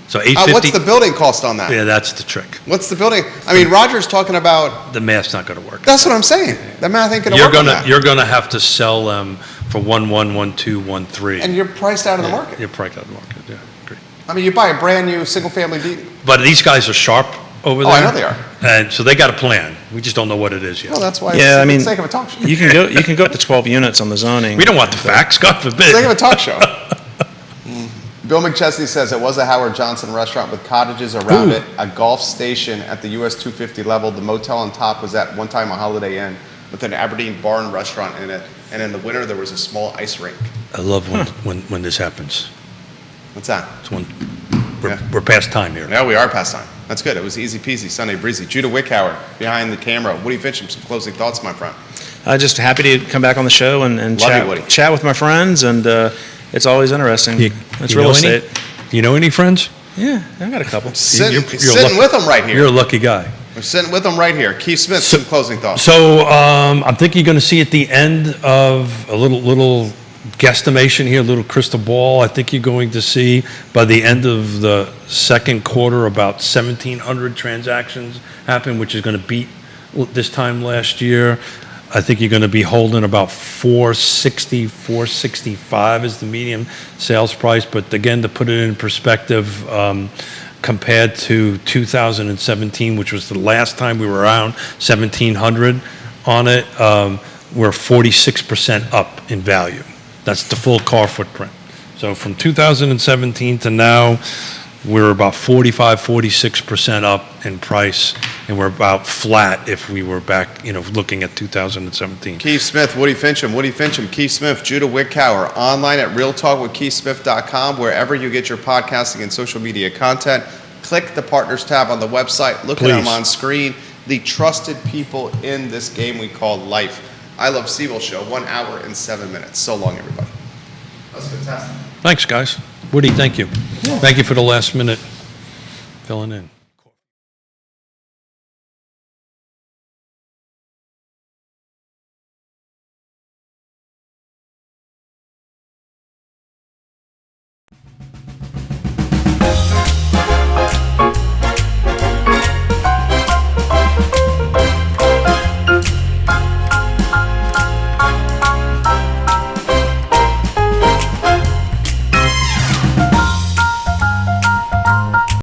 So What's 850. the building cost on that? Yeah, that's the trick. What's the building? I mean, Roger's talking about, The math's not going to work. that's what I'm saying. That math ain't going to work on that. You're gonna have to sell them for 1.1, 1.2, 1.3. And you're priced out of the market. You're priced out of the market. Yeah, great. I mean, you buy a brand new single-family But these guys are sharp over there. I know they are. And so they got a plan. We just don't know what it is yet. Well, that's why Yeah, I it's mean, the sake of a talk show. You can go up to 12 units on the zoning. We don't want the facts. God For the sake of forbid. a talk show. Bill McChesney says it was a Howard Johnson restaurant with cottages around Ooh. it, a golf station at the US 250 level. The motel on top was at one time a Holiday Inn with an Aberdeen bar and restaurant in it. And in the winter, there was a small ice rink. I love when this happens. What's that? It's when Yeah. we're past time here. No, we are past time. That's good. It was easy peasy, Sunday breezy. Judah Wickhauer behind the camera. Woody Fincham, some closing thoughts, my friend. Just happy to come back on the show and Love you, Woody. chat with my friends, and it's always interesting. It's You real know any? estate. You know any friends? Yeah, I got a couple. Sitting you're sitting with them right You're here. a lucky guy. We're sitting with them right here. Keith Smith, some closing thoughts. So I'm thinking you're going to see at the end of a little guesstimation here, a little crystal ball. I think you're going to see by the end of the second quarter about 1,700 transactions happen, which is going to beat this time last year. I think you're going to be holding about 460, 465 is the median sales price. But again, to put it in perspective, compared to 2017, which was the last time we were around 1,700 on it, we're 46% up in value. That's the full car footprint. So from 2017 to now, we're about 45, 46% up in price, and we're about flat if we were back, looking at 2017. Keith Smith, Woody Fincham, Keith Smith, Judah Wickhauer, online at realtalkwithkeithsmith.com, wherever you get your podcasting and social media content. Click the Partners tab on the website. Look at them Please. on screen. The trusted people in this game we call life. I Love CVille show, 1 hour and 7 minutes. So long, everybody. That was fantastic. Thanks, guys. Woody, thank you. Thank you for the last minute filling in.